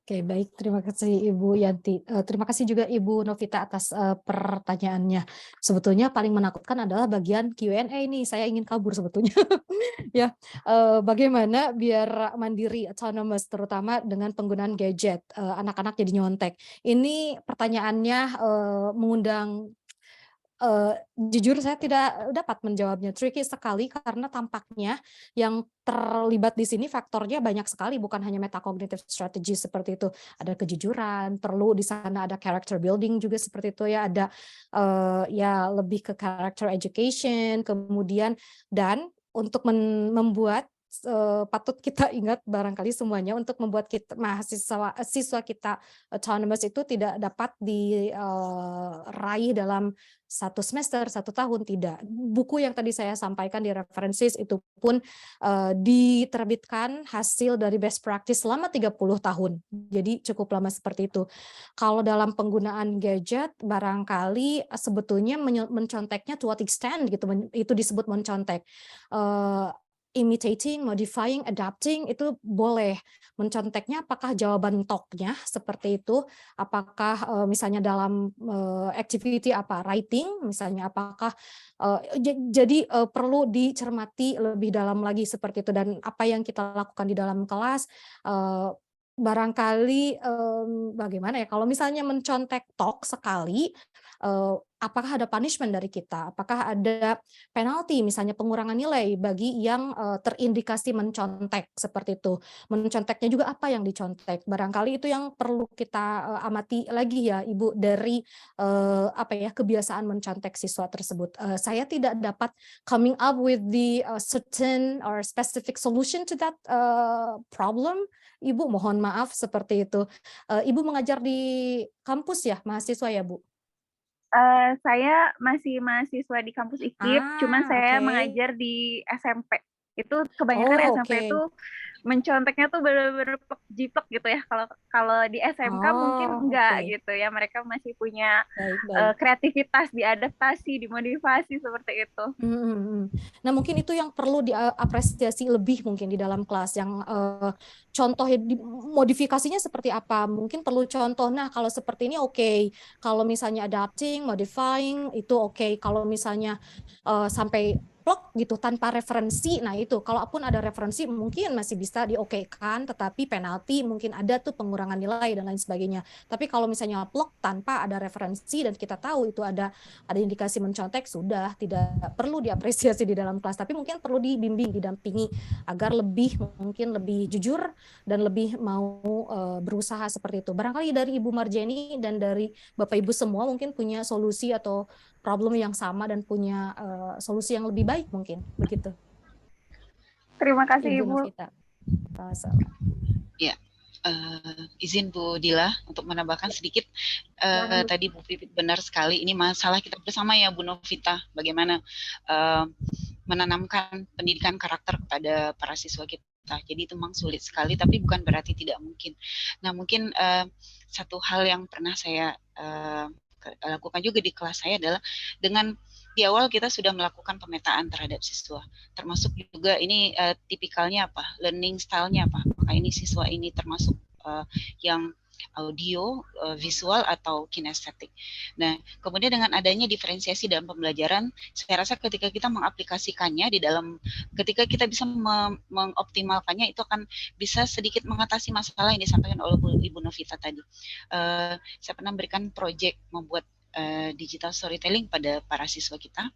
Oke, baik. Terima kasih Ibu Yanti. Terima kasih juga Ibu Novita atas pertanyaannya. Sebetulnya paling menakutkan adalah bagian Q&A nih. Saya ingin kabur sebetulnya. Ya, bagaimana biar mandiri, autonomous, terutama dengan penggunaan gadget, anak-anak jadi nyontek. Ini pertanyaannya mengundang jujur saya tidak dapat menjawabnya, tricky sekali karena tampaknya yang terlibat di sini faktornya banyak sekali, bukan hanya metacognitive strategy seperti itu. Ada kejujuran, perlu di sana ada character building juga seperti itu ya, ada ya lebih ke character education, kemudian dan untuk membuat patut kita ingat barangkali semuanya untuk membuat kita siswa kita autonomous itu tidak dapat diraih dalam 1 semester, 1 tahun, tidak. Buku yang tadi saya sampaikan di references itu pun diterbitkan hasil dari best practice selama 30 tahun. Jadi cukup lama seperti itu. Kalau dalam penggunaan gadget barangkali sebetulnya menconteknya to what extent gitu, itu disebut mencontek. Imitating, modifying, adapting itu boleh. Menconteknya apakah jawaban talk-nya seperti itu, apakah misalnya dalam activity apa writing misalnya, apakah jadi perlu dicermati lebih dalam lagi seperti itu, dan apa yang kita lakukan di dalam kelas barangkali bagaimana ya, kalau misalnya mencontek talk sekali, apakah ada punishment dari kita? Apakah ada penalti, misalnya pengurangan nilai bagi yang terindikasi mencontek seperti itu. Menconteknya juga apa yang dicontek? Barangkali itu yang perlu kita amati lagi ya, Ibu, dari apa ya, kebiasaan mencontek siswa tersebut. Saya tidak dapat coming up with the certain or specific solution to that problem. Ibu mohon maaf seperti itu. Ibu mengajar di kampus ya, mahasiswa ya, Bu? Saya masih mahasiswa di kampus IKIP, cuman saya Oke. mengajar di SMP. Itu kebanyakan Oh, SMP oke. itu menconteknya tuh bener-bener jiplek gitu ya. Kalau di SMK mungkin Oh, enggak oke. gitu ya. Mereka masih punya Baik. kreativitas, diadaptasi, dimotivasi seperti itu. Nah, mungkin itu yang perlu diapresiasi lebih mungkin di dalam kelas, yang contoh modifikasinya seperti apa, mungkin perlu contoh. Nah, kalau seperti ini oke. Kalau misalnya adapting, modifying itu oke. Kalau misalnya sampai plok gitu tanpa referensi, nah itu kalaupun ada referensi mungkin masih bisa diokekan, tetapi penalti mungkin ada tuh, pengurangan nilai dan lain sebagainya. Tapi kalau misalnya plok tanpa ada referensi dan kita tahu itu ada indikasi mencontek, sudah tidak perlu diapresiasi di dalam kelas, tapi mungkin perlu dibimbing, didampingi agar mungkin lebih jujur dan lebih mau berusaha seperti itu. Barangkali dari Ibu Marjeni dan dari Bapak Ibu semua mungkin punya solusi atau problem yang sama dan punya solusi yang lebih baik mungkin, begitu. Terima kasih Ibu Ibu. Novita. Ya, izin Bu Dila untuk menambahkan sedikit. Tadi Bu Pipit benar sekali, ini masalah kita bersama ya Bu Novita, bagaimana menanamkan pendidikan karakter kepada para siswa kita. Jadi itu memang sulit sekali, tapi bukan berarti tidak mungkin. Nah, mungkin satu hal yang pernah saya lakukan juga di kelas saya adalah dengan di awal kita sudah melakukan pemetaan terhadap siswa, termasuk juga ini tipikalnya apa, learning style-nya apa, apakah ini siswa ini termasuk yang audio, visual, atau kinestetik. Nah, kemudian dengan adanya diferensiasi dalam pembelajaran, saya rasa ketika kita mengaplikasikannya ketika kita bisa mengoptimalkannya, itu akan bisa sedikit mengatasi masalah yang disampaikan oleh Ibu Novita tadi. Saya pernah memberikan proyek membuat digital storytelling pada para siswa kita.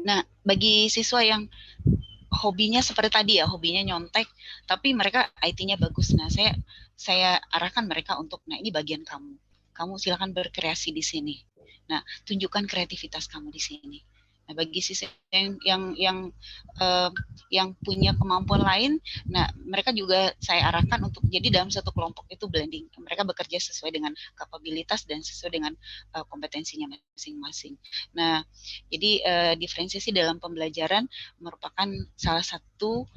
Nah, bagi siswa yang hobinya seperti tadi ya, hobinya nyontek, tapi mereka IT-nya bagus. Nah, saya arahkan mereka untuk, nah ini bagian kamu. Kamu silakan berkreasi di sini. Nah, tunjukkan kreativitas kamu di sini. Nah, bagi siswa yang punya kemampuan lain, nah mereka juga saya arahkan untuk jadi dalam satu kelompok itu blending. Mereka bekerja sesuai dengan kapabilitas dan sesuai dengan kompetensinya masing-masing. Nah, jadi diferensiasi dalam pembelajaran merupakan salah satu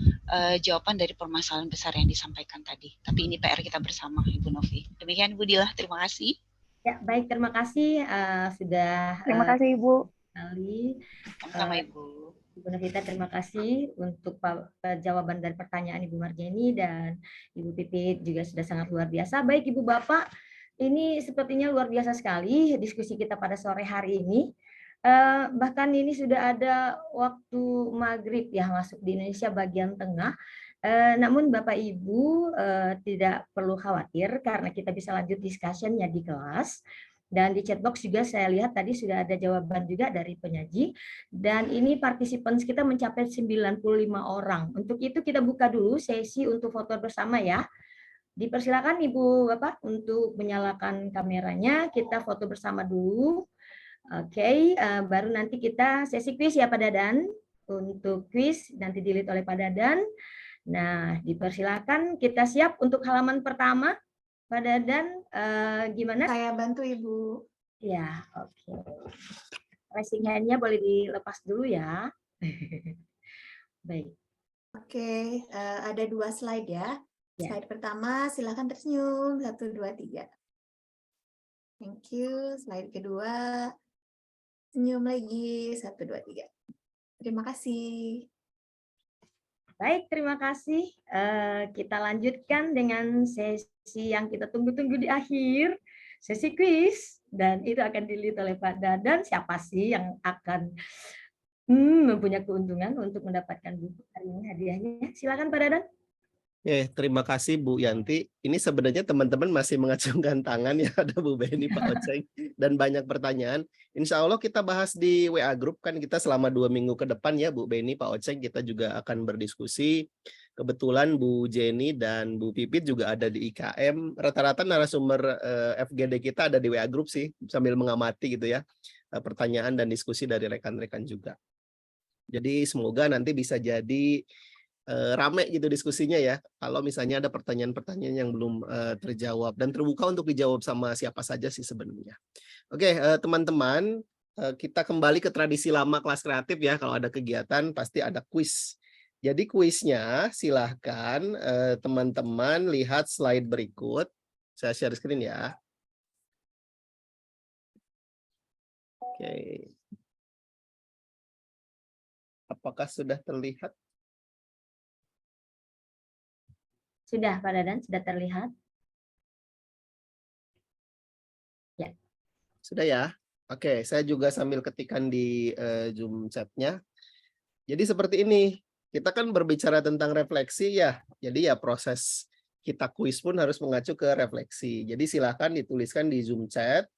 jawaban dari permasalahan besar yang disampaikan tadi. Tapi ini PR kita bersama, Ibu Novi. Demikian, Ibu Dila. Terima kasih. Ya, baik, terima kasih sudah Terima kasih Ibu. sekali. Sama-sama, Ibu. Ibu Novita, terima kasih untuk jawaban dari pertanyaan Ibu Marjeni, dan Ibu Pipit juga sudah sangat luar biasa. Baik Ibu Bapak, ini sepertinya luar biasa sekali diskusi kita pada sore hari ini. Bahkan ini sudah ada waktu maghrib ya, masuk di Indonesia bagian tengah. Namun Bapak Ibu tidak perlu khawatir karena kita bisa lanjut discussion-nya di kelas. Dan di chatbox juga saya lihat tadi sudah ada jawaban juga dari penyaji. Dan ini participants kita mencapai 95 orang. Untuk itu kita buka dulu sesi untuk foto bersama ya. Dipersilakan Ibu Bapak untuk menyalakan kameranya. Kita foto bersama dulu. Oke, baru nanti kita sesi kuis ya Pak Dadan. Untuk kuis nanti dilihat oleh Pak Dadan. Nah, dipersilakan, kita siap untuk halaman pertama. Pak Dadan, gimana? Saya bantu Ibu. Ya, oke. Raising hand-nya boleh dilepas dulu ya. Baik. Oke, ada 2 slide ya. Ya. Slide pertama, silakan tersenyum. 1, 2, 3. Thank you. Slide kedua, senyum lagi. 1, 2, 3. Terima kasih. Baik, terima kasih. Kita lanjutkan dengan sesi yang kita tunggu-tunggu di akhir, sesi kuis, dan itu akan dilihat oleh Pak Dadan. Siapa sih yang akan mempunyai keuntungan untuk mendapatkan buku hari ini hadiahnya? Silakan Pak Dadan. Terima kasih Bu Yanti. Ini sebenarnya teman-teman masih mengacungkan tangan ya, ada Bu Beni, Pak Oceng, dan banyak pertanyaan. Insya Allah kita bahas di WA Group, kan kita selama 2 minggu ke depan ya Bu Beni, Pak Oceng, kita juga akan berdiskusi. Kebetulan Bu Jenny dan Bu Pipit juga ada di IKM. Rata-rata narasumber FGD kita ada di WA Group sih, sambil mengamati gitu ya, pertanyaan dan diskusi dari rekan-rekan juga. Jadi semoga nanti bisa jadi rame gitu diskusinya ya, kalau misalnya ada pertanyaan-pertanyaan yang belum terjawab, dan terbuka untuk dijawab sama siapa saja sih sebenarnya. Oke, teman-teman, kita kembali ke tradisi lama kelas kreatif ya. Kalau ada kegiatan pasti ada kuis. Jadi kuisnya silahkan teman-teman lihat slide berikut. Saya share screen ya. Oke. Apakah sudah terlihat? Sudah, Pak Dadan, sudah terlihat? Ya. Sudah ya? Oke, saya juga sambil ketikan di Zoom chat-nya. Jadi seperti ini, kita kan berbicara tentang refleksi ya. Jadi ya proses kita kuis pun harus mengacu ke refleksi. Jadi silakan dituliskan di Zoom chat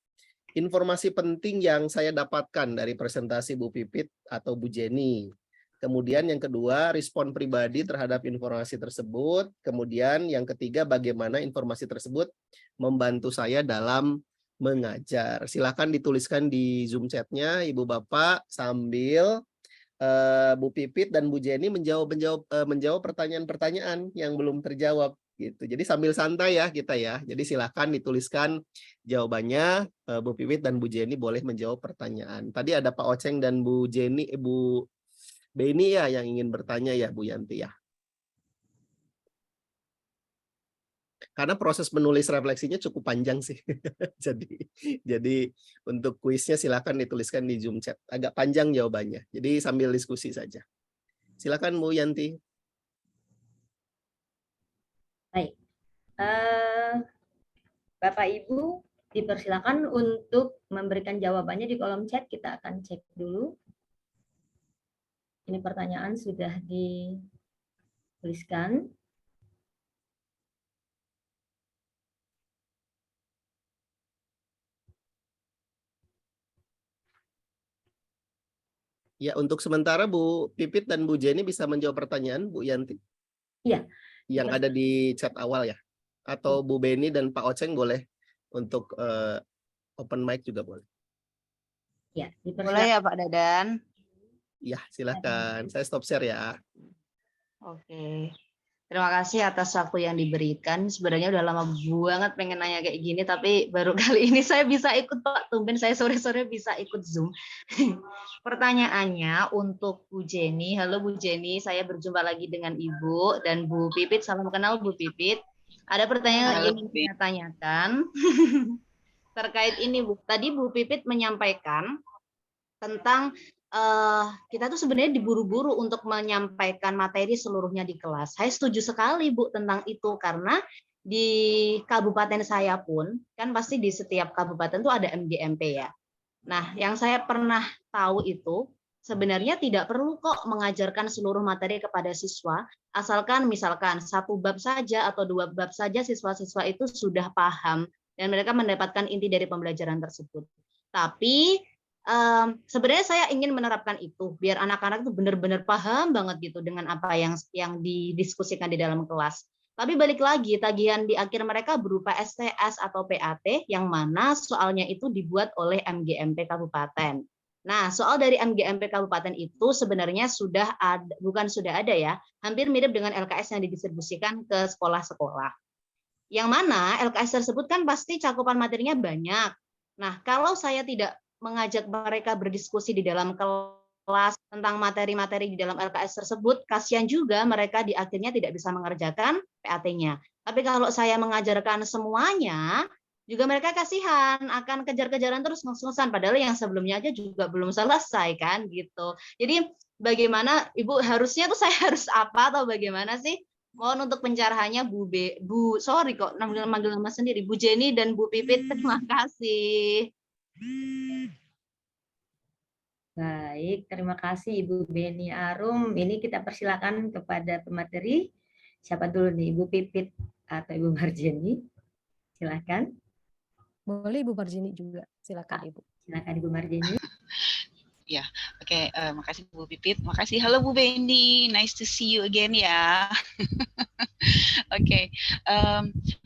informasi penting yang saya dapatkan dari presentasi Bu Pipit atau Bu Jenny. Kemudian yang kedua, respon pribadi terhadap informasi tersebut. Kemudian yang ketiga, bagaimana informasi tersebut membantu saya dalam mengajar. Silakan dituliskan di Zoom chat-nya Ibu Bapak, sambil Bu Pipit dan Bu Jenny menjawab pertanyaan-pertanyaan yang belum terjawab gitu. Jadi sambil santai ya kita ya. Jadi silakan dituliskan jawabannya. Bu Pipit dan Bu Jenny boleh menjawab pertanyaan. Tadi ada Pak Oceng dan Bu Jenny, Bu Beni ya yang ingin bertanya ya Bu Yanti ya. Karena proses menulis refleksinya cukup panjang sih. jadi untuk kuisnya silakan dituliskan di Zoom chat. Agak panjang jawabannya. Jadi sambil diskusi saja. Silakan Bu Yanti. Baik. Eh, Bapak Ibu dipersilakan untuk memberikan jawabannya di kolom chat. Kita akan cek dulu. Ini pertanyaan sudah dituliskan. Ya, untuk sementara Bu Pipit dan Bu Jenny bisa menjawab pertanyaan, Bu Yanti. Iya. Yang ada di chat awal ya. Atau Bu Beni dan Pak Oceng boleh untuk open mic juga boleh. Ya, Boleh ya Pak Dadan? Ya, silakan. Saya stop share ya. Oke. Terima kasih atas waktu yang diberikan. Sebenarnya udah lama banget pengen nanya kayak gini, tapi baru kali ini saya bisa ikut Pak. Tumben saya sore-sore bisa ikut Zoom. Pertanyaannya untuk Bu Jenny. Halo Bu Jenny, saya berjumpa lagi dengan Ibu dan Bu Pipit. Salam kenal Bu Pipit. Ada pertanyaan yang ingin saya tanyakan terkait ini Bu. Tadi Bu Pipit menyampaikan tentang kita tuh sebenarnya diburu-buru untuk menyampaikan materi seluruhnya di kelas. Saya setuju sekali Bu tentang itu, karena di kabupaten saya pun kan pasti di setiap kabupaten tuh ada MGMP ya. Nah, yang saya pernah tahu itu sebenarnya tidak perlu kok mengajarkan seluruh materi kepada siswa, asalkan misalkan satu bab saja atau dua bab saja siswa-siswa itu sudah paham dan mereka mendapatkan inti dari pembelajaran tersebut. Tapi sebenarnya saya ingin menerapkan itu biar anak-anak itu benar-benar paham banget gitu dengan apa yang didiskusikan di dalam kelas. Tapi balik lagi, tagihan di akhir mereka berupa STS atau PAT yang mana soalnya itu dibuat oleh MGMP Kabupaten. Nah, soal dari MGMP Kabupaten itu sebenarnya sudah ada, bukan sudah ada ya, hampir mirip dengan LKS yang didistribusikan ke sekolah-sekolah. Yang mana LKS tersebut kan pasti cakupan materinya banyak. Nah, kalau saya tidak mengajak mereka berdiskusi di dalam kelas tentang materi-materi di dalam LKS tersebut, kasihan juga mereka di akhirnya tidak bisa mengerjakan PAT-nya. Tapi kalau saya mengajarkan semuanya, juga mereka kasihan, akan kejar-kejaran terus ngos-ngosan, padahal yang sebelumnya aja juga belum selesai kan gitu. Jadi bagaimana Ibu, harusnya tuh saya harus apa atau bagaimana sih? Mohon untuk pencerahannya sorry kok manggil nama sendiri, Bu Jenny dan Bu Pipit, terima kasih. Baik, terima kasih Ibu Beni Arum. Ini kita persilakan kepada pemateri. Siapa dulu nih, Ibu Pipit atau Ibu Marjeni? Silakan. Boleh Ibu Marjeni juga. Silakan Ibu. Silakan Ibu Marjeni. Ya, oke. Makasih Bu Pipit. Makasih. Halo Bu Beni. Nice to see you again ya. Oke.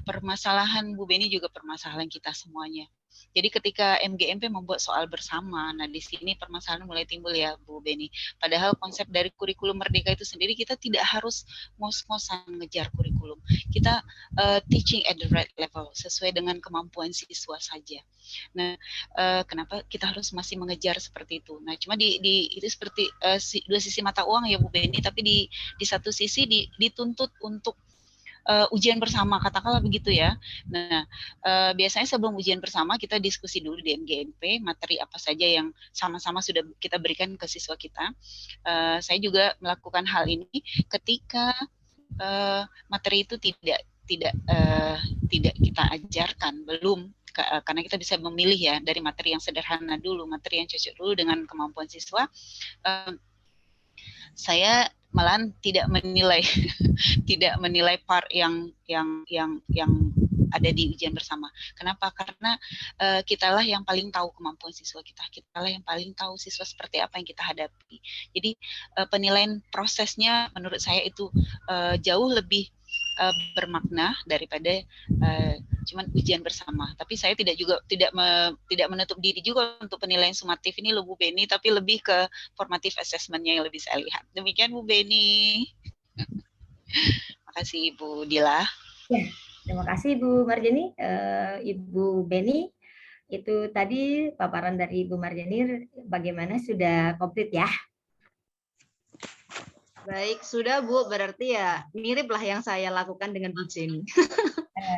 Permasalahan Bu Beni juga permasalahan kita semuanya. Jadi ketika MGMP membuat soal bersama, nah di sini permasalahan mulai timbul ya Bu Beni. Padahal konsep dari kurikulum Merdeka itu sendiri kita tidak harus ngos-ngosan ngejar kurikulum. Kita teaching at the right level sesuai dengan kemampuan siswa saja. Nah, kenapa kita harus masih mengejar seperti itu? Nah, cuma itu seperti dua sisi mata uang ya Bu Beni, tapi di satu sisi dituntut untuk ujian bersama, katakanlah begitu ya. Nah, biasanya sebelum ujian bersama kita diskusi dulu di MGMP materi apa saja yang sama-sama sudah kita berikan ke siswa kita. Saya juga melakukan hal ini ketika materi itu tidak kita ajarkan, belum, karena kita bisa memilih ya dari materi yang sederhana dulu, materi yang cocok dulu dengan kemampuan siswa. Saya malahan tidak menilai tidak menilai part yang ada di ujian bersama. Kenapa? Karena kitalah yang paling tahu kemampuan siswa kita. Kitalah yang paling tahu siswa seperti apa yang kita hadapi. Jadi penilaian prosesnya menurut saya itu jauh lebih bermakna daripada cuman ujian bersama. Tapi saya tidak menutup diri juga untuk penilaian sumatif ini loh Bu Beni, tapi lebih ke formative assessment-nya yang lebih saya lihat. Demikian Bu Beni. Makasih Ibu Dila. Ya, terima kasih Ibu Marjeni. Ibu Beni, itu tadi paparan dari Ibu Marjeni bagaimana, sudah komplit ya? Baik, sudah Bu, berarti ya mirip lah yang saya lakukan dengan Bu Jenny.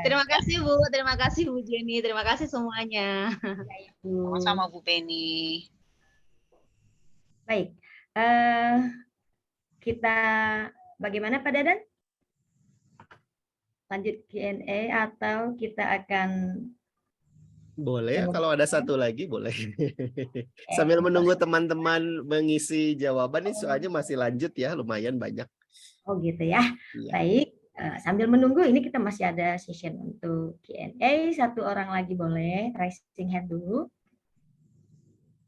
Terima kasih Bu, terima kasih Bu Jenny, terima kasih semuanya. Sama-sama Bu Beni. Baik, kita bagaimana Pak Dadan? lanjut Q&A atau kita akan Boleh, kalau ada satu lagi boleh. Sambil menunggu teman-teman mengisi jawaban nih, soalnya masih lanjut ya, lumayan banyak. Oh gitu ya. Iya. Baik, sambil menunggu ini kita masih ada session untuk Q&A. Satu orang lagi boleh raising hand dulu.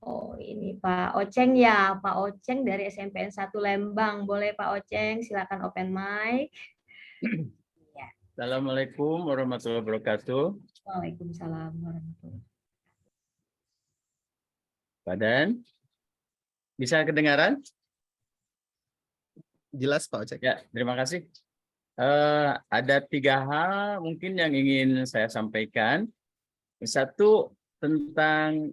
Oh ini Pak Oceng ya, Pak Oceng dari SMPN 1 Lembang. Boleh Pak Oceng, silakan open mic. Ya. Assalamualaikum warahmatullahi wabarakatuh. Waalaikumsalam warahmatullahi wabarakatuh. Pak Dan, bisa kedengaran? Jelas Pak Oceng. Ya, terima kasih. Ada 3 hal mungkin yang ingin saya sampaikan. Satu, tentang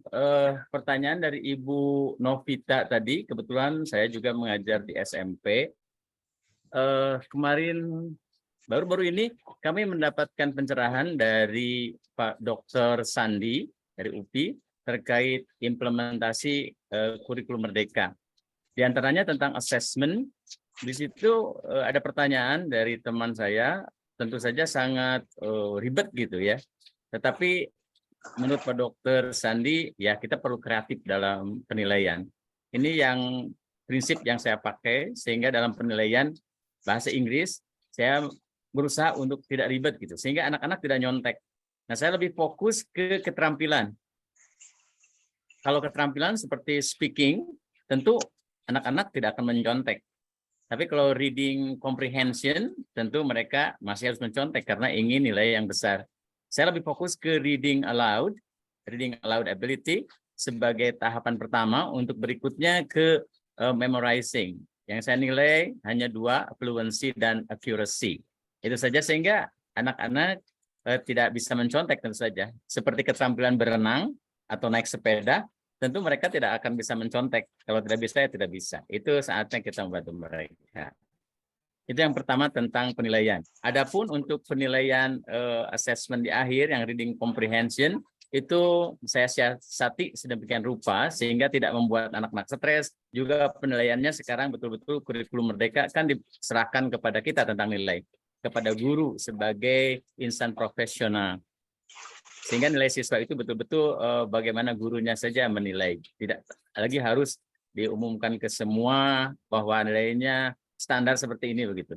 pertanyaan dari Ibu Novita tadi. Kebetulan saya juga mengajar di SMP. Kemarin baru-baru ini kami mendapatkan pencerahan dari Pak Dr. Sandi dari UPI terkait implementasi kurikulum Merdeka. Di antaranya tentang assessment. Di situ ada pertanyaan dari teman saya, tentu saja sangat ribet gitu ya. Tetapi menurut Pak Dr. Sandi, ya kita perlu kreatif dalam penilaian. Ini yang prinsip yang saya pakai, sehingga dalam penilaian bahasa Inggris, saya berusaha untuk tidak ribet gitu, sehingga anak-anak tidak nyontek. Nah, saya lebih fokus ke keterampilan. Kalau keterampilan seperti speaking, tentu anak-anak tidak akan mencontek. Tapi kalau reading comprehension, tentu mereka masih harus mencontek karena ingin nilai yang besar. Saya lebih fokus ke reading aloud ability sebagai tahapan pertama, untuk berikutnya ke memorizing. Yang saya nilai hanya 2, fluency dan accuracy. Itu saja, sehingga anak-anak tidak bisa mencontek tentu saja. Seperti keterampilan berenang atau naik sepeda, tentu mereka tidak akan bisa mencontek. Kalau tidak bisa, ya tidak bisa. Itu saatnya kita membantu mereka. Itu yang pertama tentang penilaian. Adapun untuk penilaian assessment di akhir yang reading comprehension, itu saya siasati sedemikian rupa sehingga tidak membuat anak-anak stres. Juga penilaiannya sekarang betul-betul kurikulum Merdeka kan diserahkan kepada kita tentang nilai, kepada guru sebagai insan profesional. Sehingga nilai siswa itu betul-betul bagaimana gurunya saja menilai. Tidak lagi harus diumumkan ke semua bahwa nilainya standar seperti ini begitu.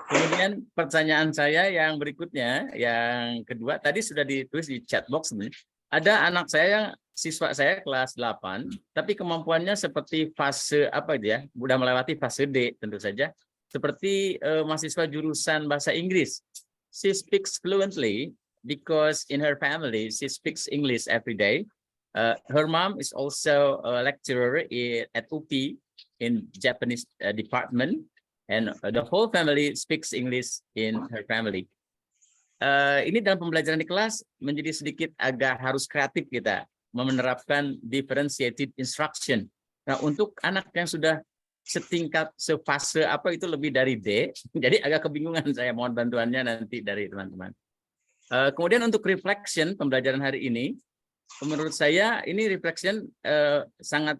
Kemudian pertanyaan saya yang berikutnya, yang kedua, tadi sudah ditulis di chat box nih. Ada anak saya, siswa saya kelas 8, tapi kemampuannya seperti fase apa dia? Sudah melewati fase D tentu saja. Seperti mahasiswa jurusan bahasa Inggris. She speaks fluently because in her family she speaks English every day. Her mom is also a lecturer at UPI in Japanese department, and the whole family speaks English in her family. Ini dalam pembelajaran di kelas menjadi sedikit agak harus kreatif kita menerapkan differentiated instruction. Nah, untuk anak yang sudah setingkat, sefase apa itu lebih dari D, jadi agak kebingungan saya, mohon bantuannya nanti dari teman-teman. Kemudian untuk reflection pembelajaran hari ini, menurut saya ini reflection sangat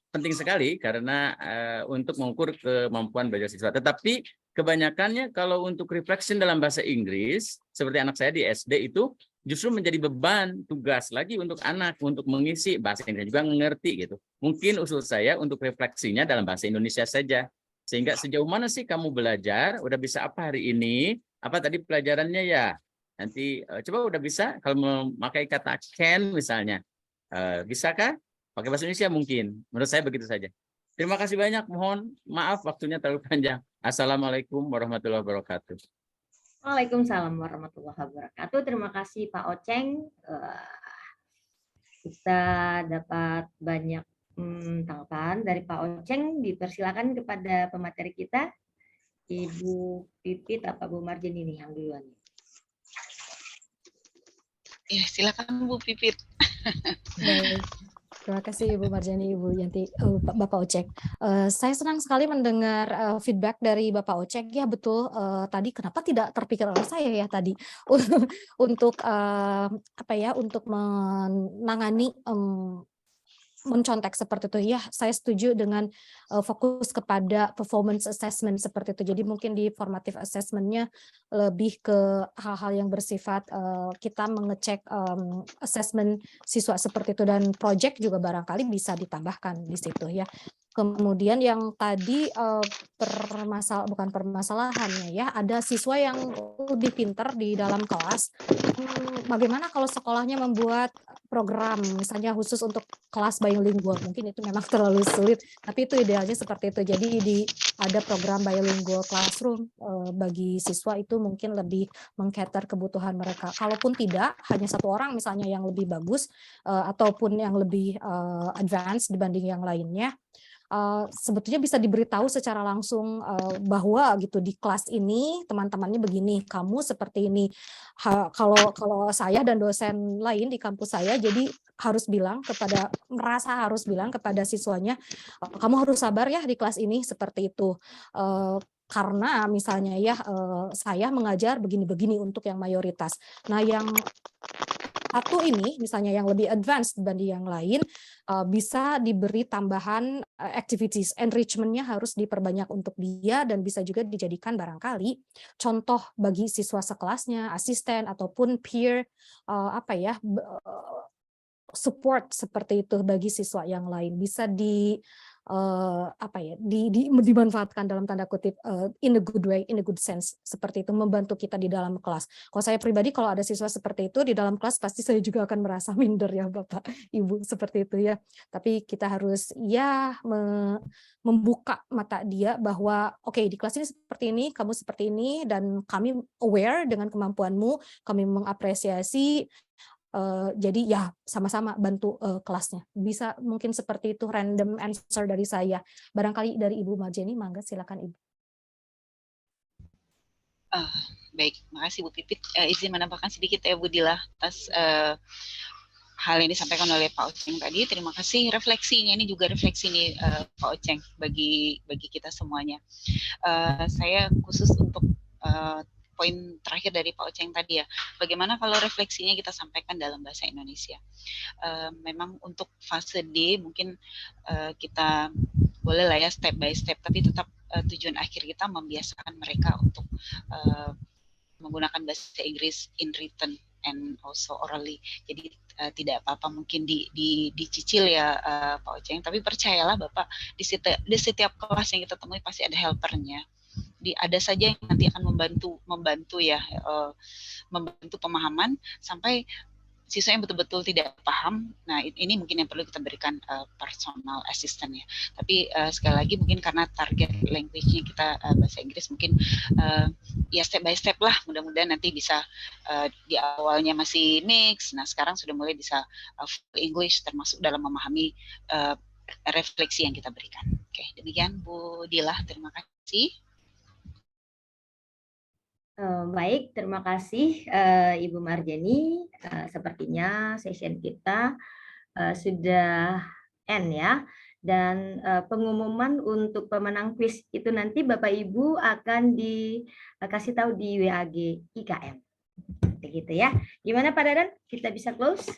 penting sekali karena untuk mengukur kemampuan belajar siswa. Tetapi kebanyakannya kalau untuk reflection dalam bahasa Inggris, seperti anak saya di SD itu justru menjadi beban tugas lagi untuk anak untuk mengisi bahasa Inggris juga mengerti gitu. Mungkin usul saya untuk refleksinya dalam bahasa Indonesia saja. Sehingga sejauh mana sih kamu belajar? Udah bisa apa hari ini? Apa tadi pelajarannya ya? Nanti coba udah bisa kalau memakai kata can misalnya. Bisakah? Pakai bahasa Indonesia mungkin. Menurut saya begitu saja. Terima kasih banyak. Mohon maaf waktunya terlalu panjang. Assalamualaikum warahmatullahi wabarakatuh. Waalaikumsalam warahmatullahi wabarakatuh. Terima kasih Pak Oceng. Kita dapat banyak tanggapan dari Pak Oceng. Dipersilakan kepada pemateri kita, Ibu Pipit atau Bu Marjeni nih yang duluan. Ya, silakan Bu Pipit. Baik. Terima kasih Ibu Marjani, Ibu Yanti, Bapak Oceng. Saya senang sekali mendengar feedback dari Bapak Oceng. Ya betul, tadi kenapa tidak terpikir oleh saya ya tadi untuk apa ya, untuk menangani mencontek seperti itu. Ya, saya setuju dengan fokus kepada performance assessment seperti itu. Jadi mungkin di formative assessment-nya lebih ke hal-hal yang bersifat kita mengecek assessment siswa seperti itu, dan project juga barangkali bisa ditambahkan di situ ya. Kemudian yang tadi bukan permasalahannya ya, ada siswa yang lebih pintar di dalam kelas. Bagaimana kalau sekolahnya membuat program misalnya khusus untuk kelas bilingual? Mungkin itu memang terlalu sulit, tapi itu idealnya seperti itu. Jadi ada program bilingual classroom bagi siswa, itu mungkin lebih meng-cater kebutuhan mereka. Kalaupun tidak, hanya satu orang misalnya yang lebih bagus ataupun yang lebih advance dibanding yang lainnya, sebetulnya bisa diberitahu secara langsung bahwa gitu di kelas ini teman-temannya begini, kamu seperti ini. Kalau saya dan dosen lain di kampus saya, jadi merasa harus bilang kepada siswanya, kamu harus sabar ya di kelas ini seperti itu. Karena misalnya ya saya mengajar begini-begini untuk yang mayoritas. Nah, yang satu ini misalnya yang lebih advance dibanding yang lain, bisa diberi tambahan activities, enrichment-nya harus diperbanyak untuk dia, dan bisa juga dijadikan barangkali contoh bagi siswa sekelasnya, asisten ataupun peer support seperti itu bagi siswa yang lain, bisa dimanfaatkan dalam tanda kutip in a good way, in a good sense, seperti itu, membantu kita di dalam kelas. Kalau saya pribadi, kalau ada siswa seperti itu di dalam kelas, pasti saya juga akan merasa minder ya Bapak Ibu, seperti itu ya. Tapi kita harus ya membuka mata dia bahwa oke, di kelas ini seperti ini, kamu seperti ini, dan kami aware dengan kemampuanmu, kami mengapresiasi. Jadi ya sama-sama bantu kelasnya. Bisa mungkin seperti itu random answer dari saya. Barangkali dari Ibu Marjeni, mangga silakan Ibu. Baik, makasih Bu Pipit. Izin menambahkan sedikit ya Bu Dila atas hal yang disampaikan oleh Pak Oceng tadi. Terima kasih refleksinya, ini juga refleksi nih Pak Oceng bagi kita semuanya. Saya khusus untuk poin terakhir dari Pak Oceng tadi ya, bagaimana kalau refleksinya kita sampaikan dalam bahasa Indonesia. Memang untuk fase D mungkin kita boleh lah ya step by step, tapi tetap tujuan akhir kita membiasakan mereka untuk menggunakan bahasa Inggris in written and also orally. Jadi tidak apa-apa mungkin dicicil ya Pak Oceng, tapi percayalah Bapak, di setiap kelas yang kita temui pasti ada helpernya. Ada saja yang nanti akan membantu ya, membantu pemahaman sampai siswa yang betul-betul tidak paham. Nah, ini mungkin yang perlu kita berikan personal assistant ya. Tapi sekali lagi mungkin karena target language-nya kita bahasa Inggris, mungkin ya step by step lah. Mudah-mudahan nanti bisa di awalnya masih mix. Nah, sekarang sudah mulai bisa full English, termasuk dalam memahami refleksi yang kita berikan. Oke, demikian Bu Dila, terima kasih. Baik, terima kasih Ibu Marjeni. Sepertinya session kita sudah end ya. Dan pengumuman untuk pemenang kuis itu nanti Bapak Ibu akan dikasih tahu di WAG IKM. Begitu ya. Gimana Pak Dadan? Kita bisa close?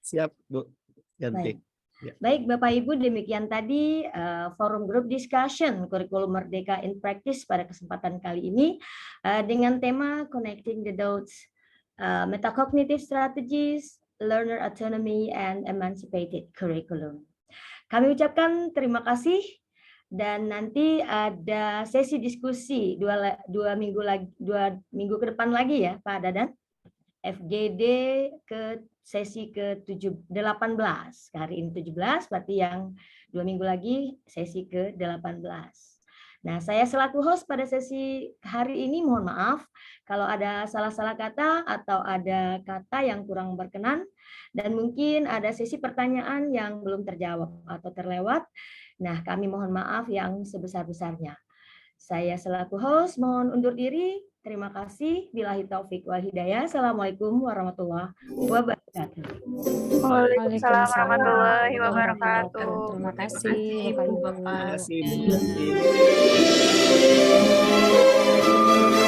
Siap, Bu. Ganti. Baik Bapak Ibu, demikian tadi forum group discussion kurikulum Merdeka in Practice pada kesempatan kali ini dengan tema Connecting the Dots, Metacognitive Strategies, Learner Autonomy, and Emancipated Curriculum. Kami ucapkan terima kasih, dan nanti ada sesi diskusi dua minggu ke depan lagi ya Pak Dadan. FGD ke sesi ke-18. Hari ini 17, berarti yang 2 minggu lagi sesi ke-18. Nah, saya selaku host pada sesi hari ini, mohon maaf kalau ada salah-salah kata atau ada kata yang kurang berkenan, dan mungkin ada sesi pertanyaan yang belum terjawab atau terlewat. Nah, kami mohon maaf yang sebesar-besarnya. Saya selaku host mohon undur diri. Terima kasih. Billahi taufik wal hidayah. Assalamualaikum warahmatullahi wabarakatuh. Waalaikumsalam warahmatullahi wabarakatuh. Terima kasih Bapak Ibu. Terima kasih Bu.